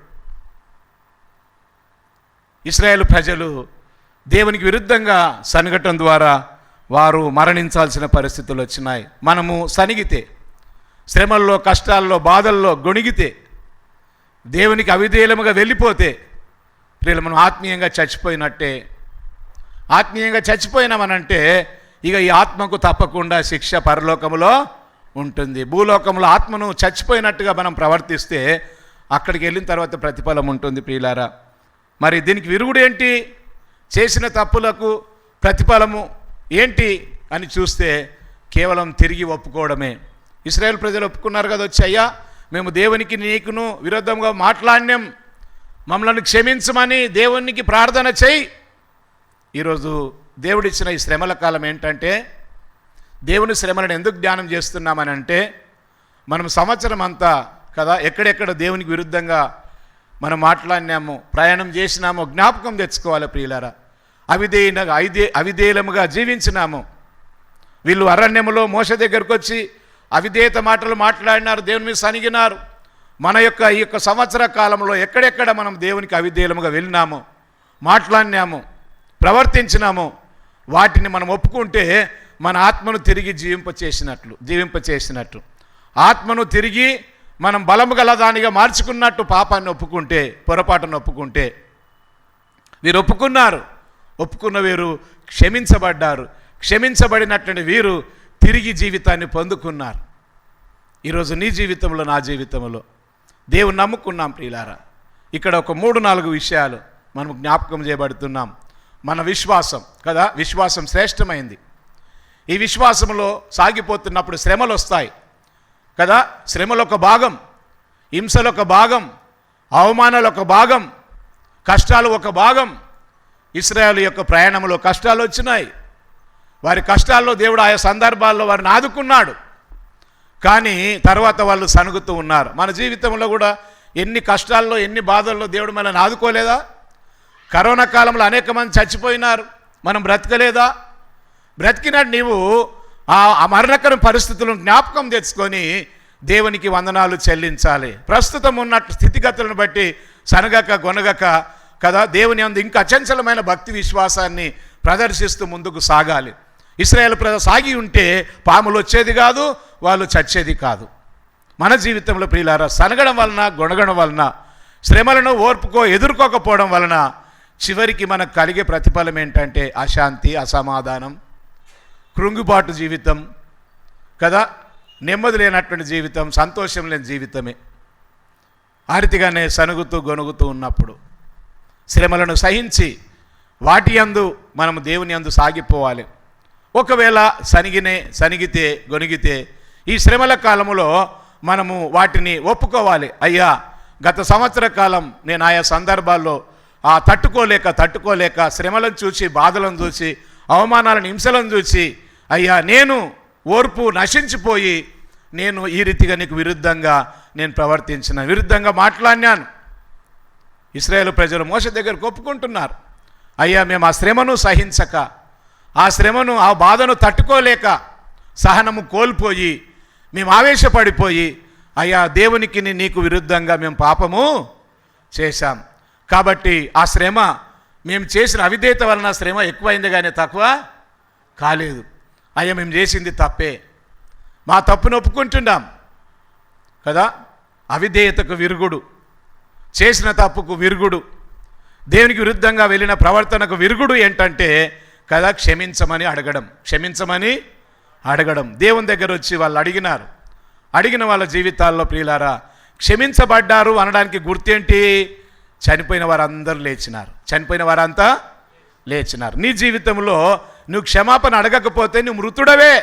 [SPEAKER 1] ఇశ్రాయేలు ప్రజలు దేవునికి విరుద్ధంగా సనగటం ద్వారా వారు మరణించాల్సిన పరిస్థితులు వచ్చినాయి. మనము సనిగితే, శ్రమల్లో, కష్టాల్లో, బాధల్లో గొణిగితే, దేవునికి అవిధేయముగా వెళ్ళిపోతే ప్రియులు మనం ఆత్మీయంగా చచ్చిపోయినట్టే. ఆత్మీయంగా చచ్చిపోయినామనంటే ఇక ఈ ఆత్మకు తప్పకుండా శిక్ష పరలోకములో ఉంటుంది. భూలోకంలో ఆత్మను చచ్చిపోయినట్టుగా మనం ప్రవర్తిస్తే అక్కడికి వెళ్ళిన తర్వాత ప్రతిఫలం ఉంటుంది. ప్రియులారా, మరి దీనికి విరుగుడు ఏంటి? చేసిన తప్పులకు ప్రతిఫలము ఏంటి అని చూస్తే కేవలం తిరిగి ఒప్పుకోవడమే. ఇశ్రాయేల్ ప్రజలు ఒప్పుకున్నారు కదా, వచ్చి అయ్యా మేము దేవునికి నీకును విరుద్ధంగా మాట్లాడినాం, మమ్మల్ని క్షమించమని దేవునికి ప్రార్థన చేయి. ఈరోజు దేవుడిచ్చిన ఈ శ్రమల కాలం ఏంటంటే, దేవుని శ్రమలను ఎందుకు ధ్యానం చేస్తున్నామని అంటే, మనం సంవత్సరం అంతా కదా ఎక్కడెక్కడ దేవునికి విరుద్ధంగా మనం మాట్లాడినాము, ప్రయాణం చేసినాము, జ్ఞాపకం తెచ్చుకోవాలి. ప్రియులారా, అవిధేయముగా జీవించినాము. వీళ్ళు అరణ్యములో మోషే దగ్గరకు వచ్చి అవిధేయత మాటలు మాట్లాడినారు, దేవుని మీద సనిగినారు. మన యొక్క ఈ యొక్క సంవత్సర కాలంలో ఎక్కడెక్కడ మనం దేవునికి అవిధేయముగా వెళ్ళినాము, మాట్లాడినాము, ప్రవర్తించినాము, వాటిని మనం ఒప్పుకుంటే మన ఆత్మను తిరిగి జీవింపచేసినట్టు ఆత్మను తిరిగి మనం బలము గల దానిగా మార్చుకున్నట్టు పాపాన్ని ఒప్పుకుంటే, పొరపాటును ఒప్పుకుంటే. వీరు ఒప్పుకున్న వీరు క్షమించబడ్డారు. క్షమించబడినటువంటి వీరు తిరిగి జీవితాన్ని పొందుకున్నారు. ఈరోజు నీ జీవితంలో, నా జీవితంలో దేవుని నమ్ముకున్నాం. ప్రియులారా, ఇక్కడ ఒక 3-4 విషయాలు మనం జ్ఞాపకం చేయబడుతున్నాం. మన విశ్వాసం కదా, విశ్వాసం శ్రేష్టమైంది. ఈ విశ్వాసంలో సాగిపోతున్నప్పుడు శ్రమలు వస్తాయి కదా. శ్రమలు ఒక భాగం, హింసలు ఒక భాగం, అవమానాలు ఒక భాగం, కష్టాలు ఒక భాగం. ఇశ్రాయేలు యొక్క ప్రయాణంలో కష్టాలు వచ్చినాయి. వారి కష్టాల్లో దేవుడు ఆయా సందర్భాల్లో వారిని ఆదుకున్నాడు. కానీ తర్వాత వాళ్ళు సనుగుతూ ఉన్నారు. మన జీవితంలో కూడా ఎన్ని కష్టాల్లో, ఎన్ని బాధల్లో దేవుడు మనల్ని ఆదుకోలేదా? కరోనా కాలంలో అనేక మంది చచ్చిపోయినారు, మనం బ్రతకలేదా? బ్రతికినట్టు నీవు ఆ మరణకర పరిస్థితులను జ్ఞాపకం తెచ్చుకొని దేవునికి వందనాలు చెల్లించాలి. ప్రస్తుతం ఉన్న స్థితిగతులను బట్టి సనగక గొనగక కదా దేవుని అందు ఇంకా అచంచలమైన భక్తి విశ్వాసాన్ని ప్రదర్శిస్తూ ముందుకు సాగాలి. ఇశ్రాయేలు ప్రజలు సాగి ఉంటే పాములు వచ్చేది కాదు, వాళ్ళు చచ్చేది కాదు. మన జీవితంలో ప్రియులారా, సనగడం వలన, గొనగడం వలన, శ్రమలను ఎదుర్కోకపోవడం వలన చివరికి మనకు కలిగే ప్రతిఫలం ఏంటంటే అశాంతి, అసమాధానం, కృంగుబాటు జీవితం కదా, నెమ్మది లేనటువంటి జీవితం, సంతోషం లేని జీవితమే. ఆ రీతిగానే సనుగుతూ గొనుగుతూ ఉన్నప్పుడు శ్రమలను సహించి వాటి యందు మనము దేవుని యందు సాగిపోవాలి. ఒకవేళ సనిగితే గొనిగితే ఈ శ్రమల కాలములో మనము వాటిని ఒప్పుకోవాలి. అయ్యా, గత సంవత్సర కాలం నేను ఆయా సందర్భాల్లో తట్టుకోలేక శ్రమలను చూసి, బాధలను చూసి, అవమానాలను, హింసలను చూసి, అయ్యా నేను ఓర్పు నశించిపోయి నేను ఈ రీతిగా నీకు విరుద్ధంగా విరుద్ధంగా మాట్లాడినాను. ఇశ్రాయేలు ప్రజలు మోషే దగ్గరకు ఒప్పుకుంటున్నారు. అయ్యా, మేము ఆ శ్రమను సహించక, ఆ బాధను తట్టుకోలేక, సహనము కోల్పోయి, మేము ఆవేశపడిపోయి, అయ్యా దేవునికి నీకు విరుద్ధంగా మేము పాపము చేశాం. కాబట్టి ఆ శ్రమ, మేము చేసిన అవిధేయత వలన శ్రమ ఎక్కువైంది కానీ తక్కువ కాలేదు. అయ్యా, మేము చేసింది తప్పే, మా తప్పును ఒప్పుకుంటున్నాం కదా. అవిధేయతకు విరుగుడు, చేసిన తప్పుకు విరుగుడు, దేవునికి విరుద్ధంగా వెళ్ళిన ప్రవర్తనకు విరుగుడు ఏంటంటే కదా, క్షమించమని అడగడం. దేవుని దగ్గర వచ్చి వాళ్ళు అడిగిన వాళ్ళ జీవితాల్లో ప్రియులారా క్షమించబడ్డారు అనడానికి గుర్తేంటి? చనిపోయిన వారంతా లేచినారు. నీ జీవితంలో నువ్వు క్షమాపణ అడగకపోతే నువ్వు మృతుడవే.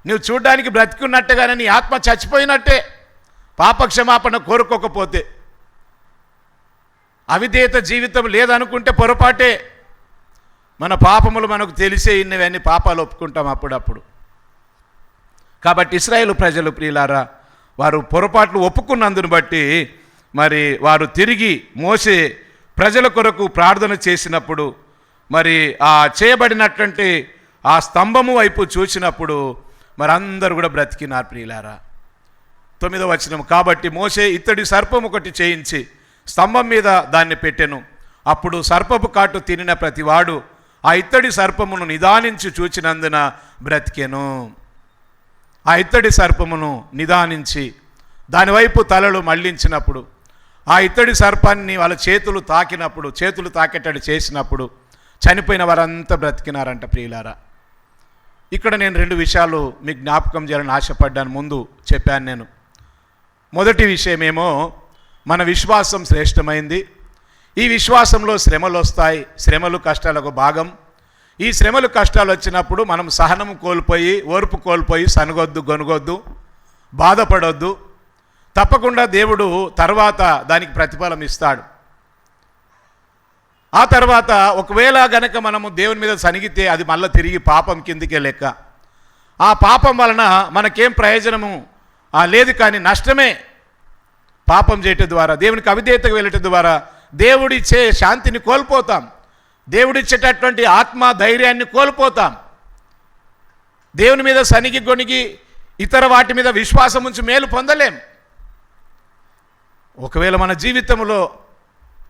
[SPEAKER 1] నువ్వు చూడ్డానికి బ్రతికున్నట్టుగానే నీ ఆత్మ చచ్చిపోయినట్టే. పాప క్షమాపణ కోరుకోకపోతే, అవిధేయత జీవితం లేదనుకుంటే పొరపాటే. మన పాపములు మనకు తెలిసే ఇన్నవన్నీ పాపాలు ఒప్పుకుంటాం అప్పుడప్పుడు. కాబట్టి ఇశ్రాయేలు ప్రజలు ప్రియులారా వారు పొరపాట్లు ఒప్పుకున్నందును బట్టి మరి వారు తిరిగి మోసే ప్రజల కొరకు ప్రార్థన చేసినప్పుడు, మరి ఆ చేయబడినటువంటి ఆ స్తంభము వైపు చూసినప్పుడు మరి అందరూ కూడా బ్రతికినారు ప్రియులారా. 9వ వచనం, కాబట్టి మోసే ఇత్తడి సర్పం ఒకటి చేయించి స్తంభం మీద దాన్ని పెట్టెను. అప్పుడు సర్పపు కాటు తినిన ప్రతివాడు ఆ ఇత్తడి సర్పమును నిదానించి చూచినందున బ్రతికెను. ఆ ఇత్తడి సర్పమును నిదానించి దానివైపు తలలు మళ్లించినప్పుడు, ఆ ఇత్తడి సర్పాన్ని వాళ్ళ చేతులు తాకేటట్టు చేసినప్పుడు చనిపోయిన వారంతా బ్రతికినారంట ప్రియులారా. ఇక్కడ నేను 2 విషయాలు మీకు జ్ఞాపకం చేయాలని ఆశపడ్డాను. ముందు చెప్పాను నేను. మొదటి విషయమేమో మన విశ్వాసం శ్రేష్టమైంది. ఈ విశ్వాసంలో శ్రమలు వస్తాయి. శ్రమలు కష్టాలకు భాగం. ఈ శ్రమలు కష్టాలు వచ్చినప్పుడు మనం సహనము కోల్పోయి, ఓర్పు కోల్పోయి సనగొద్దు, గొనుగొద్దు, బాధపడొద్దు. తప్పకుండా దేవుడు తర్వాత దానికి ప్రతిఫలం ఇస్తాడు. ఆ తర్వాత ఒకవేళ గనక మనము దేవుని మీద సనిగితే అది మళ్ళీ తిరిగి పాపం కిందికే లెక్క. ఆ పాపం వలన మనకేం ప్రయోజనము లేదు, కానీ నష్టమే. పాపం చేయటం ద్వారా, దేవునికి అవిధేయతకు వెళ్ళటం ద్వారా దేవుడిచ్చే శాంతిని కోల్పోతాం. దేవుడిచ్చేటటువంటి ఆత్మ ధైర్యాన్ని కోల్పోతాం. దేవుని మీద సనిగి గొనిగి ఇతర వాటి మీద విశ్వాసం ఉంచి మేలు పొందలేం. ఒకవేళ మన జీవితంలో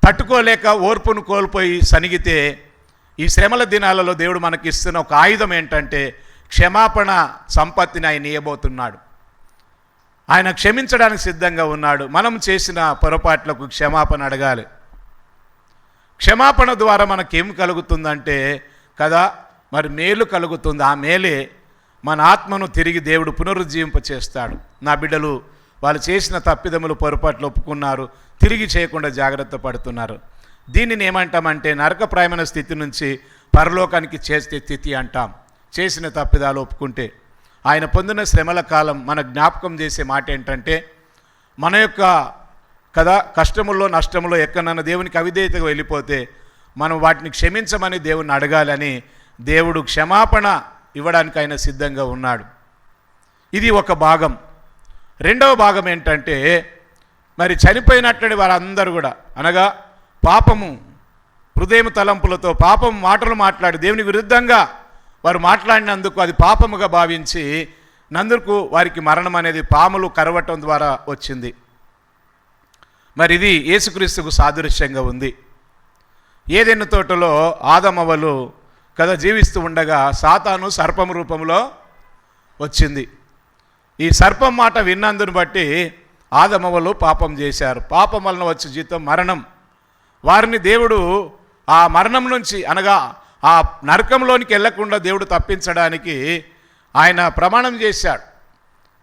[SPEAKER 1] తట్టుకోలేక ఓర్పును కోల్పోయి సనిగితే, ఈ శ్రమల దినాలలో దేవుడు మనకి ఇస్తున్న ఒక ఆయుధం ఏంటంటే క్షమాపణ సంపత్తిని ఆయన ఇవ్వబోతున్నాడు. ఆయన క్షమించడానికి సిద్ధంగా ఉన్నాడు. మనం చేసిన పొరపాట్లకు క్షమాపణ అడగాలి. క్షమాపణ ద్వారా మనకేం కలుగుతుందంటే కదా, మరి మేలు కలుగుతుంది. ఆ మేలే మన ఆత్మను తిరిగి దేవుడు పునరుజ్జీవింపచేస్తాడు. నా బిడ్డలు వాళ్ళు చేసిన తప్పిదములు, పొరపాట్లు ఒప్పుకున్నారు, తిరిగి చేయకుండా జాగ్రత్త పడుతున్నారు. దీనిని ఏమంటామంటే నరకప్రాయమైన స్థితి నుంచి పరలోకానికి చేసే స్థితి అంటాం. చేసిన తప్పిదాలు ఒప్పుకుంటే ఆయన పొందిన శ్రమల కాలం మన జ్ఞాపకం చేసే మాట ఏంటంటే, మన యొక్క కష్టముల్లో నష్టములో ఎక్కడన్నా దేవునికి అవిధేయతగా వెళ్ళిపోతే మనం వాటిని క్షమించమని దేవుని అడగాలని దేవుడు క్షమాపణ ఇవ్వడానికి ఆయన సిద్ధంగా ఉన్నాడు. ఇది ఒక భాగం. రెండవ భాగం ఏంటంటే, మరి చనిపోయినటువంటి వారందరూ కూడా, అనగా పాపము హృదయం తలంపులతో పాపం మాటలు మాట్లాడి దేవునికి విరుద్ధంగా వారు మాట్లాడినందుకు అది పాపముగా భావించి నందుకు వారికి మరణం అనేది పాములు కరవటం ద్వారా వచ్చింది. మరి ఇది యేసుక్రీస్తుకు సాదృశ్యంగా ఉంది. ఏదెన్ను తోటలో ఆదమవ్వలు జీవిస్తూ ఉండగా సాతాను సర్పం రూపంలో వచ్చింది. ఈ సర్పం మాట విన్నందును బట్టి ఆదమవ్వలు పాపం చేశారు. పాపం వలన వచ్చే జీతం మరణం. వారిని దేవుడు ఆ మరణం నుంచి, అనగా ఆ నరకంలోనికి వెళ్లకుండా దేవుడు తప్పించడానికి ఆయన ప్రమాణం చేశాడు.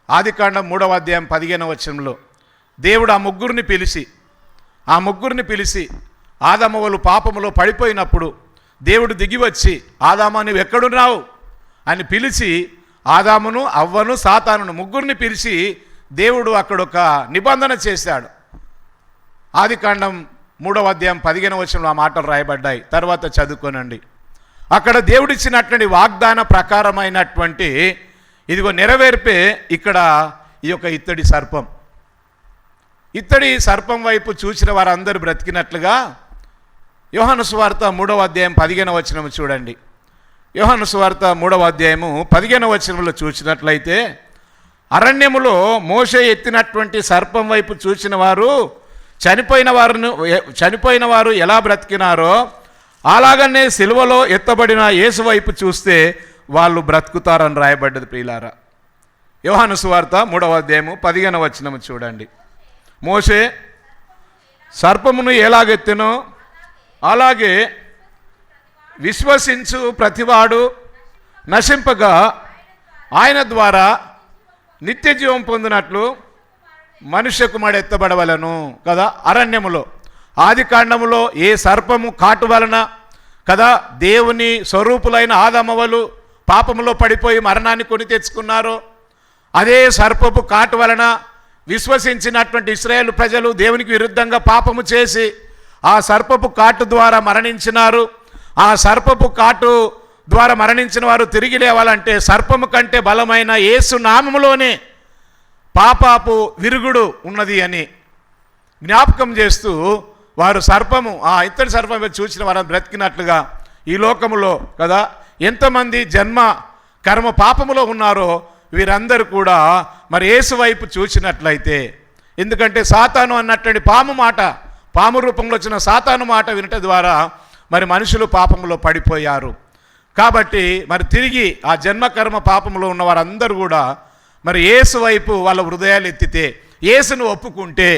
[SPEAKER 1] ఆదికాండం 3వ అధ్యాయం 15వ వచనంలో దేవుడు ఆ ముగ్గురిని పిలిచి ఆదామవలు పాపములో పడిపోయినప్పుడు దేవుడు దిగివచ్చి ఆదామా నువ్వు ఎక్కడున్నావు అని పిలిచి ఆదామును అవ్వను సాతానును ముగ్గురిని పిలిచి దేవుడు అక్కడ ఒక నిబంధన చేశాడు. ఆదికాండం 3వ అధ్యాయం 15వ వచనంలో ఆ మాటలు రాయబడ్డాయి. తర్వాత చదువుకోనండి. అక్కడ దేవుడిచ్చినటువంటి వాగ్దాన ప్రకారమైనటువంటి ఇదిగో నెరవేర్పే ఇక్కడ ఈ యొక్క ఇత్తడి సర్పం వైపు చూసిన వారందరూ బ్రతికినట్లుగా యోహాను సువార్త 3వ అధ్యాయం 15వ వచనం చూడండి. యోహాను సువార్త 3వ అధ్యాయము 15వ వచనంలో చూసినట్లయితే అరణ్యములో మోషే ఎత్తినటువంటి సర్పం వైపు చూసిన వారు చనిపోయిన వారు ఎలా బ్రతికినారో అలాగనే సిలువలో ఎత్తబడిన యేసు వైపు చూస్తే వాళ్ళు బ్రతుకుతారని రాయబడ్డది. ప్రియులారా, యోహాను సువార్త 3వ అధ్యాయము 15వ వచనం చూడండి. మోషే సర్పమును ఎలాగెత్తెనో అలాగే విశ్వసించు ప్రతివాడు నశింపగా ఆయన ద్వారా నిత్య జీవం పొందినట్లు మనుష్య కుమారుడు ఎత్తబడవలను కదా. అరణ్యములో ఆదికాండములో ఏ సర్పము కాటు వలన కదా దేవుని స్వరూపులైన ఆదమవలు పాపములో పడిపోయి మరణాన్ని కొని తెచ్చుకున్నారో అదే సర్పపు కాటు వలన విశ్వసించినటువంటి ఇశ్రాయేలు ప్రజలు దేవునికి విరుద్ధంగా పాపము చేసి ఆ సర్పపు కాటు ద్వారా మరణించినారు. ఆ సర్పపు కాటు ద్వారా మరణించిన వారు తిరిగి లేవాలంటే సర్పము కంటే బలమైన యేసు నామములోనే పాపాపు విరుగుడు ఉన్నది అని జ్ఞాపకం చేస్తూ వారు ఆ ఇత్తడి సర్పం చూసిన వారు బ్రతికినట్లుగా ఈ లోకములో కదా ఎంతమంది జన్మ కర్మ పాపములో ఉన్నారో వీరందరూ కూడా మరి యేసు వైపు చూసినట్లయితే, ఎందుకంటే సాతాను అన్నటువంటి పాము రూపంలో వచ్చిన సాతాను మాట వినటం ద్వారా మరి మనుషులు పాపంలో పడిపోయారు. కాబట్టి మరి తిరిగి ఆ జన్మకర్మ పాపంలో ఉన్న వారందరూ కూడా మరి యేసు వైపు వాళ్ళ హృదయాలు ఎత్తితే, యేసును ఒప్పుకుంటే,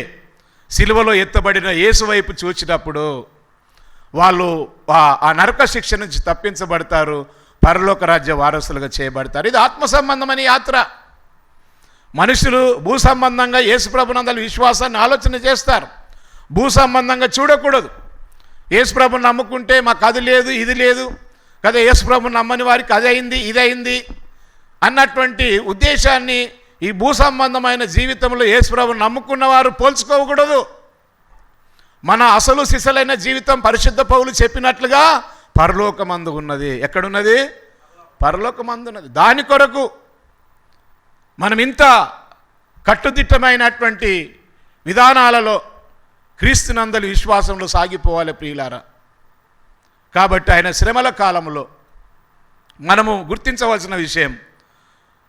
[SPEAKER 1] సిలువలో ఎత్తబడిన యేసు వైపు చూచినప్పుడు వాళ్ళు ఆ నరక శిక్ష నుంచి తప్పించబడతారు, పరలోక రాజ్య వారసులుగా చేయబడతారు. ఇది ఆత్మ సంబంధమైన యాత్ర. మనుషులు భూ సంబంధంగా యేసు ప్రభునందలి విశ్వాసాన్ని ఆలోచన చేస్తారు, భూ సంబంధంగా చూడకూడదు. యేసు ప్రభుని నమ్ముకుంటే మాకు అది లేదు ఇది లేదు కదా, యేసు ప్రభుని నమ్మని వారికి అది అయింది ఇది అయింది అన్నటువంటి ఉద్దేశాన్ని ఈ భూ సంబంధమైన జీవితంలో యేసు ప్రభుని నమ్ముకున్న వారు పోల్చుకోకూడదు. మన అసలు సిసలైన జీవితం పరిశుద్ధ పౌలు చెప్పినట్లుగా పరలోకమందు ఉన్నది. ఎక్కడున్నది? పరలోకమందున్నది. దాని కొరకు మనం ఇంత కట్టుదిట్టమైనటువంటి విధానాలలో క్రీస్తునందలి విశ్వాసంలో సాగిపోవాలి ప్రియులారా. కాబట్టి ఆయన శ్రమల కాలంలో మనము గుర్తించవలసిన విషయం,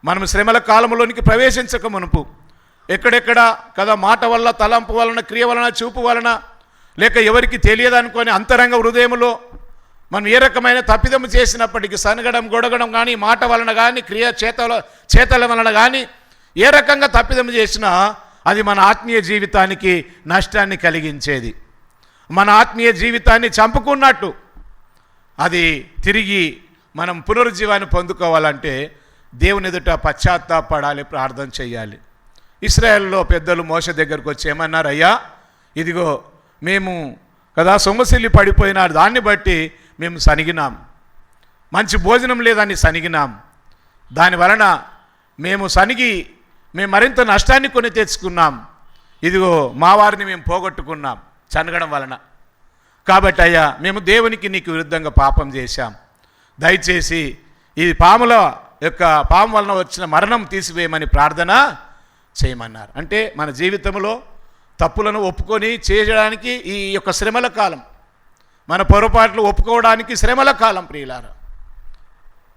[SPEAKER 1] మనము శ్రమల కాలంలోనికి ప్రవేశించక మునుపు ఎక్కడెక్కడ కదా మాట వల్ల, తలంపు వలన, క్రియ వలన, చూపు వలన, లేక ఎవరికి తెలియదనుకొని అంతరంగ హృదయంలో మనం ఏ రకమైన తప్పిదము చేసినప్పటికీ సనగడం గొడగడం కానీ, మాట వలన కానీ, క్రియ చేతల వలన కానీ ఏ రకంగా తప్పిదము చేసినా అది మన ఆత్మీయ జీవితానికి నష్టాన్ని కలిగించేది, మన ఆత్మీయ జీవితాన్ని చంపుకున్నట్టు. అది తిరిగి మనం పునరుజ్జీవాన్ని పొందుకోవాలంటే దేవుని ఎదుట పశ్చాత్తాపడాలి, ప్రార్థన చేయాలి. ఇశ్రాయేల్లో పెద్దలు మోషే దగ్గరకు వచ్చి ఏమన్నారు? అయ్యా, ఇదిగో మేము కదా సొమ్మసిల్లి పడిపోయిన దాన్ని బట్టి మేము సనిగినాం, మంచి భోజనం లేదని సనిగినాం, దానివలన మేము మరింత నష్టాన్ని కొని తెచ్చుకున్నాం, ఇదిగో మా వారిని మేము పోగొట్టుకున్నాం చనగడం వలన. కాబట్టి అయ్యా, మేము దేవునికి నీకు విరుద్ధంగా పాపం చేశాం, దయచేసి ఈ పాము వలన వచ్చిన మరణం తీసివేయమని ప్రార్థన చేయమన్నారు. అంటే మన జీవితంలో తప్పులను ఒప్పుకొని చేయడానికి ఈ యొక్క శ్రమల కాలం, మన పొరపాట్లు ఒప్పుకోవడానికి శ్రమల కాలం ప్రియులారా.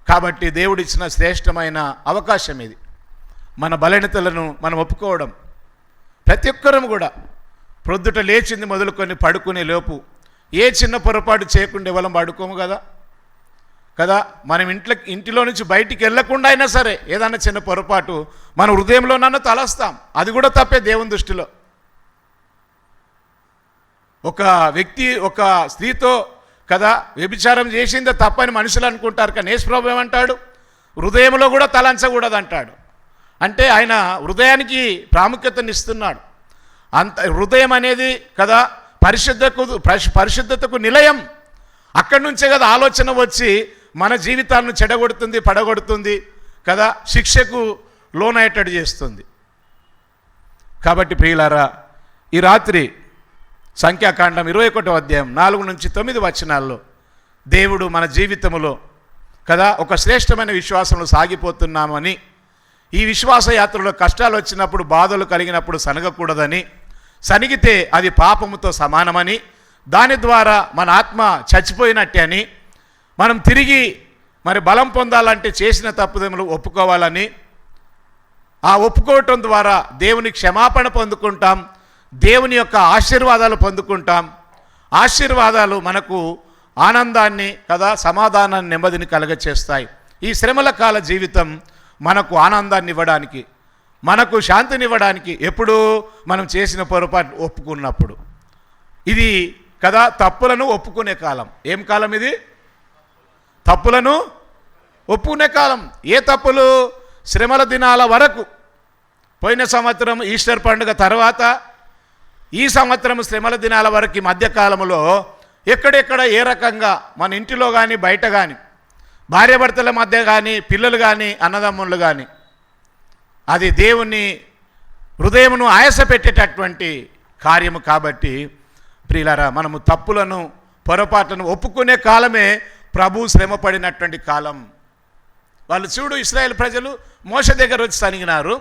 [SPEAKER 1] కాబట్టి దేవుడిచ్చిన శ్రేష్టమైన అవకాశం ఇది. మన బలహీనతలను మనం ఒప్పుకోవడం. ప్రతి ఒక్కరం కూడా ప్రొద్దుట లేచింది మొదలుకొని పడుకునే లోపు ఏ చిన్న పొరపాటు చేయకుండా ఎవరం పడుకోము కదా. మనం ఇంటిలో నుంచి బయటికి వెళ్ళకుండా అయినా సరే ఏదన్నా చిన్న పొరపాటు మన హృదయంలోనన్నా తలస్తాం, అది కూడా తప్పే దేవుని దృష్టిలో. ఒక వ్యక్తి ఒక స్త్రీతో కదా వ్యభిచారం చేసిందే తప్పని మనుషులు అనుకుంటారు, కానీ యేసు ప్రభువు ఏమంటాడు? హృదయంలో కూడా తలంచకూడదు అంటాడు. అంటే ఆయన హృదయానికి ప్రాముఖ్యతనిస్తున్నాడు. అంత హృదయం అనేది కదా పరిశుద్ధతకు నిలయం. అక్కడి నుంచే కదా ఆలోచన వచ్చి మన జీవితాలను చెడగొడుతుంది, పడగొడుతుంది కదా, శిక్షకు లోనయ్యేటట్టు చేస్తుంది. కాబట్టి ప్రియులారా, ఈ రాత్రి సంఖ్యాకాండం 21వ అధ్యాయం 4-9 వచనాల్లో దేవుడు మన జీవితంలో కదా ఒక శ్రేష్టమైన విశ్వాసంలో సాగిపోతున్నామని, ఈ విశ్వాస యాత్రలో కష్టాలు వచ్చినప్పుడు, బాధలు కలిగినప్పుడు సనగకూడదని, సనిగితే అది పాపముతో సమానమని, దాని ద్వారా మన ఆత్మ చచ్చిపోయినట్టే అని, మనం తిరిగి మరి బలం పొందాలంటే చేసిన తప్పుదములు ఒప్పుకోవాలని, ఆ ఒప్పుకోవటం ద్వారా దేవుని క్షమాపణ పొందుకుంటాం, దేవుని యొక్క ఆశీర్వాదాలు పొందుకుంటాం. ఆశీర్వాదాలు మనకు ఆనందాన్ని కదా, సమాధానాన్ని, నెమ్మదిని కలగచేస్తాయి. ఈ శ్రమల కాల జీవితం మనకు ఆనందాన్ని ఇవ్వడానికి, మనకు శాంతినివ్వడానికి, ఎప్పుడు మనం చేసిన పొరపాటు ఒప్పుకున్నప్పుడు. ఇది కదా తప్పులను ఒప్పుకునే కాలం. ఏం కాలం ఇది? తప్పులను ఒప్పుకునే కాలం. ఏ తప్పులు? శ్రమల దినాల వరకు. పోయిన సంవత్సరం ఈస్టర్ పండుగ తర్వాత ఈ సంవత్సరం శ్రమల దినాల వరకు మధ్యకాలంలో ఎక్కడెక్కడ ఏ రకంగా మన ఇంటిలో కానీ బయట కానీ, భార్యాభర్తల మధ్య కానీ, పిల్లలు కానీ, అన్నదమ్ములు కానీ, అది దేవుని హృదయమును ఆయాసపెట్టేటటువంటి కార్యము. కాబట్టి ప్రియులారా, మనము తప్పులను పొరపాట్లను ఒప్పుకునే కాలమే ప్రభు శ్రమ పడినటువంటి కాలం. వాళ్ళు చూడు, ఇశ్రాయేల్ ప్రజలు మోషే దగ్గర వచ్చి సనిగినారు.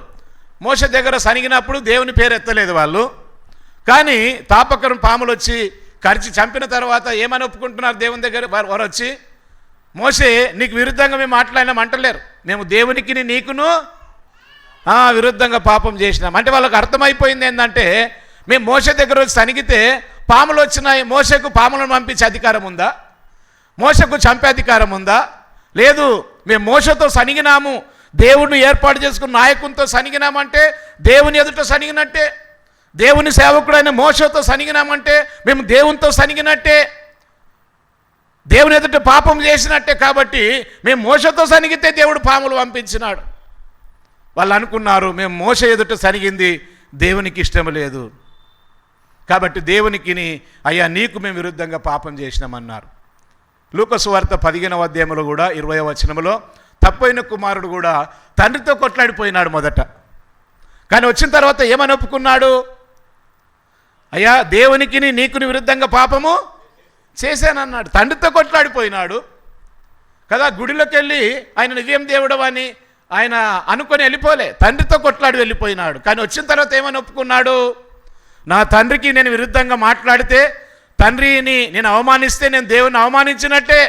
[SPEAKER 1] మోషే దగ్గర సనిగినప్పుడు దేవుని పేరు ఎత్తలేదు వాళ్ళు. కానీ తాపకరం పాములు వచ్చి కరిచి చంపిన తర్వాత ఏమని ఒప్పుకుంటున్నారు? దేవుని దగ్గర వారు వచ్చి, మోషే నీకు విరుద్ధంగా మేము మాట్లాడినాం అంటలేరు. మేము దేవునికి నీకును విరుద్ధంగా పాపం చేసినాం అంటే వాళ్ళకు అర్థమైపోయింది ఏంటంటే, మేము మోషే దగ్గర వచ్చి సనిగితే పాములు వచ్చినాయి, మోషేకు పాములను పంపించే అధికారం ఉందా? మోషకు చంపే అధికారం ఉందా? లేదు. మేము మోషతో సనిగినాము, దేవుడిని ఏర్పాటు చేసుకున్న నాయకునితో సనిగినామంటే దేవుని ఎదుట సనిగినట్టే. దేవుని సేవకుడైన మోషతో సనిగినామంటే మేము దేవునితో సనిగినట్టే, దేవుని ఎదుట పాపం చేసినట్టే. కాబట్టి మేము మోషతో సనిగితే దేవుడు పాములు పంపించినాడు. వాళ్ళు అనుకున్నారు మేము మోష ఎదుట సనిగింది దేవునికి ఇష్టం లేదు, కాబట్టి దేవునికి అయ్యా నీకు మేము విరుద్ధంగా పాపం చేసినామన్నారు. లూకా సువార్త 15వ అధ్యాయంలో కూడా 20వ వచనంలో తప్పైన కుమారుడు కూడా తండ్రితో కొట్లాడిపోయినాడు మొదట. కానీ వచ్చిన తర్వాత ఏమని ఒప్పుకున్నాడు? అయ్యా దేవునికి నీకుని విరుద్ధంగా పాపము చేశానన్నాడు. తండ్రితో కొట్లాడిపోయినాడు కదా. గుడిలోకి వెళ్ళి ఆయన నివ్యం దేవుడు అని ఆయన అనుకొని వెళ్ళిపోలే, తండ్రితో కొట్లాడి వెళ్ళిపోయినాడు. కానీ వచ్చిన తర్వాత ఏమని ఒప్పుకున్నాడు? నా తండ్రికి నేను విరుద్ధంగా మాట్లాడితే, తండ్రిని నేను అవమానిస్తే నేను దేవుని అవమానించినట్టే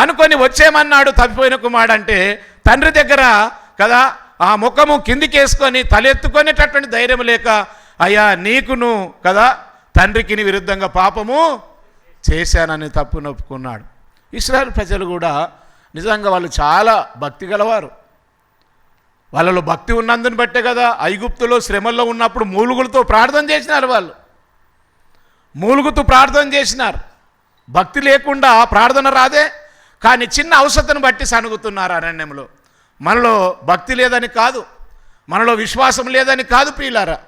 [SPEAKER 1] అనుకొని వచ్చేమన్నాడు. తప్పిపోయిన కుమారుడు అంటే తండ్రి దగ్గర కదా ఆ ముఖము కిందికేసుకొని తలెత్తుకునేటటువంటి ధైర్యం లేక, అయ్యా నీకును కదా తండ్రికి విరుద్ధంగా పాపము చేశానని తప్పును ఒప్పుకున్నాడు. ఇశ్రాయేలు ప్రజలు కూడా నిజంగా వాళ్ళు చాలా భక్తి గలవారు. వాళ్ళలో భక్తి ఉన్నందుని బట్టే కదా ఐగుప్తులో శ్రమల్లో ఉన్నప్పుడు మూలుగులతో ప్రార్థన చేసినారు. వాళ్ళు మూలుగుతూ ప్రార్థన చేసినారు. భక్తి లేకుండా ప్రార్థన రాదే. కానీ చిన్న అవసరతను బట్టి సనుగుతున్నారు అరణ్యంలో. మనలో భక్తి లేదని కాదు, మనలో విశ్వాసం లేదని కాదు ప్రియులారా,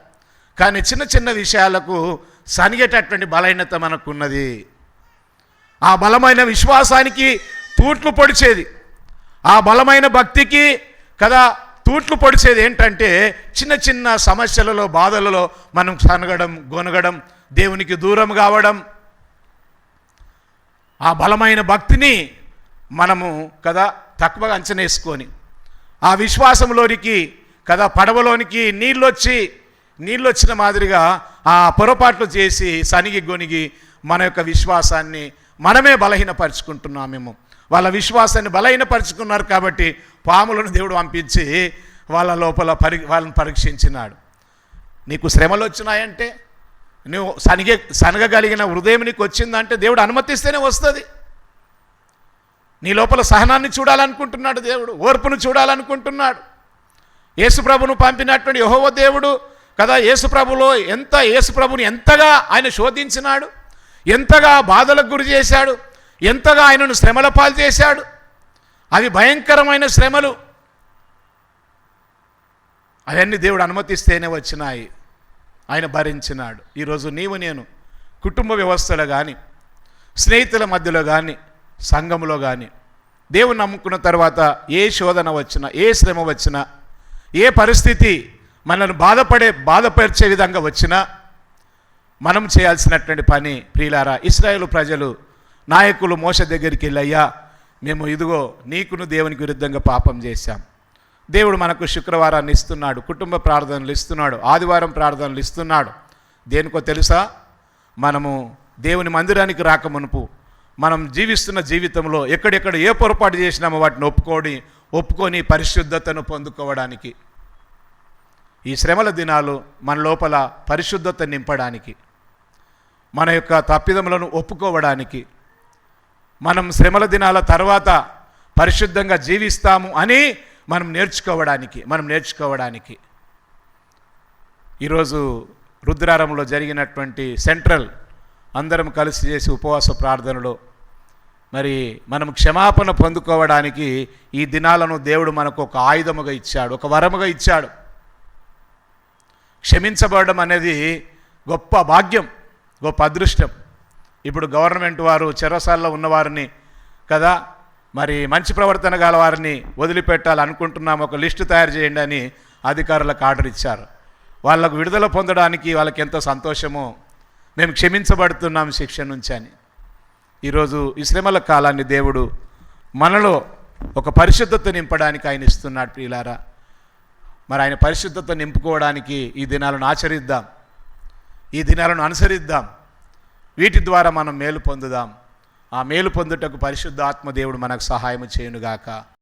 [SPEAKER 1] కానీ చిన్న చిన్న విషయాలకు సనిగేటటువంటి బలహీనత మనకున్నది. ఆ బలమైన విశ్వాసానికి తూట్లు పొడిచేది, ఆ బలమైన భక్తికి కదా తూట్లు పొడిచేది ఏంటంటే చిన్న చిన్న సమస్యలలో, బాధలలో మనం సనగడం, గొనగడం, దేవునికి దూరం కావడం. ఆ బలమైన భక్తిని మనము కదా తక్కువగా అంచనేసుకొని ఆ విశ్వాసంలోనికి కదా పడవలోనికి నీళ్ళొచ్చిన మాదిరిగా ఆ పొరపాట్లు చేసి సనిగి గొనిగి మన యొక్క విశ్వాసాన్ని మనమే బలహీనపరుచుకుంటున్నామేమో. వాళ్ళ విశ్వాసాన్ని బలహీనపరుచుకున్నారు కాబట్టి పాములను దేవుడు పంపించి వాళ్ళ లోపల వాళ్ళని పరీక్షించినాడు. నీకు శ్రమలు వచ్చినాయంటే, నువ్వు సనగగలిగిన హృదయం నీకు వచ్చిందంటే దేవుడు అనుమతిస్తేనే వస్తుంది. నీ లోపల సహనాన్ని చూడాలనుకుంటున్నాడు దేవుడు, ఓర్పును చూడాలనుకుంటున్నాడు. యేసుప్రభును పంపినటువంటి యెహోవా దేవుడు కదా యేసుప్రభుని ఎంతగా ఆయన శోధించినాడు, ఎంతగా బాధలకు గురి చేశాడు, ఎంతగా ఆయనను శ్రమల పాలు చేశాడు. అవి భయంకరమైన శ్రమలు. అవన్నీ దేవుడు అనుమతిస్తేనే వచ్చినాయి. ఆయన భరించినాడు. ఈరోజు నీవు నేను కుటుంబ వ్యవస్థలో కానీ, స్నేహితుల మధ్యలో కానీ, సంఘంలో కానీ దేవుని నమ్ముకున్న తర్వాత ఏ శోధన వచ్చినా, ఏ శ్రమ వచ్చినా, ఏ పరిస్థితి మనల్ని బాధపరిచే విధంగా వచ్చినా మనం చేయాల్సినటువంటి పని ప్రియులారా, ఇశ్రాయేలు ప్రజలు నాయకులు మోషే దగ్గరికి వెళ్ళి, అయ్యా మేము ఇదిగో నీకును దేవునికి విరుద్ధంగా పాపం చేశాం. దేవుడు మనకు శుక్రవారాన్ని ఇస్తున్నాడు, కుటుంబ ప్రార్థనలు ఇస్తున్నాడు, ఆదివారం ప్రార్థనలు ఇస్తున్నాడు. దేనికో తెలుసా? మనము దేవుని మందిరానికి రాకమునుపు మనం జీవిస్తున్న జీవితంలో ఎక్కడెక్కడ ఏ పొరపాటు చేసినామో వాటిని ఒప్పుకొని పరిశుద్ధతను పొందుకోవడానికి. ఈ శ్రమల దినాలు మన లోపల పరిశుద్ధత నింపడానికి, మన యొక్క తప్పిదములను ఒప్పుకోవడానికి, మనం శ్రమల దినాల తర్వాత పరిశుద్ధంగా జీవిస్తాము అని మనం నేర్చుకోవడానికి ఈరోజు రుద్రారంలో జరిగినటువంటి సెంట్రల్ అందరం కలిసి చేసి ఉపవాస ప్రార్థనలో మరి మనం క్షమాపణ పొందుకోవడానికి ఈ దినాలను దేవుడు మనకు ఒక ఆయుధముగా ఇచ్చాడు, ఒక వరముగా ఇచ్చాడు. క్షమించబడడం అనేది గొప్ప భాగ్యం, గొప్ప అదృష్టం. ఇప్పుడు గవర్నమెంట్ వారు చెరసాల్లో ఉన్నవారిని కదా, మరి మంచి ప్రవర్తన గల వారిని వదిలిపెట్టాలనుకుంటున్నాము, ఒక లిస్టు తయారు చేయండి అని అధికారులకు ఆర్డర్ ఇచ్చారు. వాళ్ళకు విడుదల పొందడానికి వాళ్ళకి ఎంతో సంతోషమో, మేము క్షమించబడుతున్నాం శిక్ష నుంచి అని. ఈరోజు ఈ శ్రమల కాలాన్ని దేవుడు మనలో ఒక పరిశుద్ధత నింపడానికి ఆయన ఇస్తున్నాడు ప్రియులారా. మరి ఆయన పరిశుద్ధత నింపుకోవడానికి ఈ దినాలను ఆచరిద్దాం, ఈ దినాలను అనుసరిద్దాం. వీటి ద్వారా మనం మేలు పొందుదాం. ఆ మేలు పొందుటకు పరిశుద్ధ ఆత్మ దేవుడు మనకు సహాయం చేయునుగాక.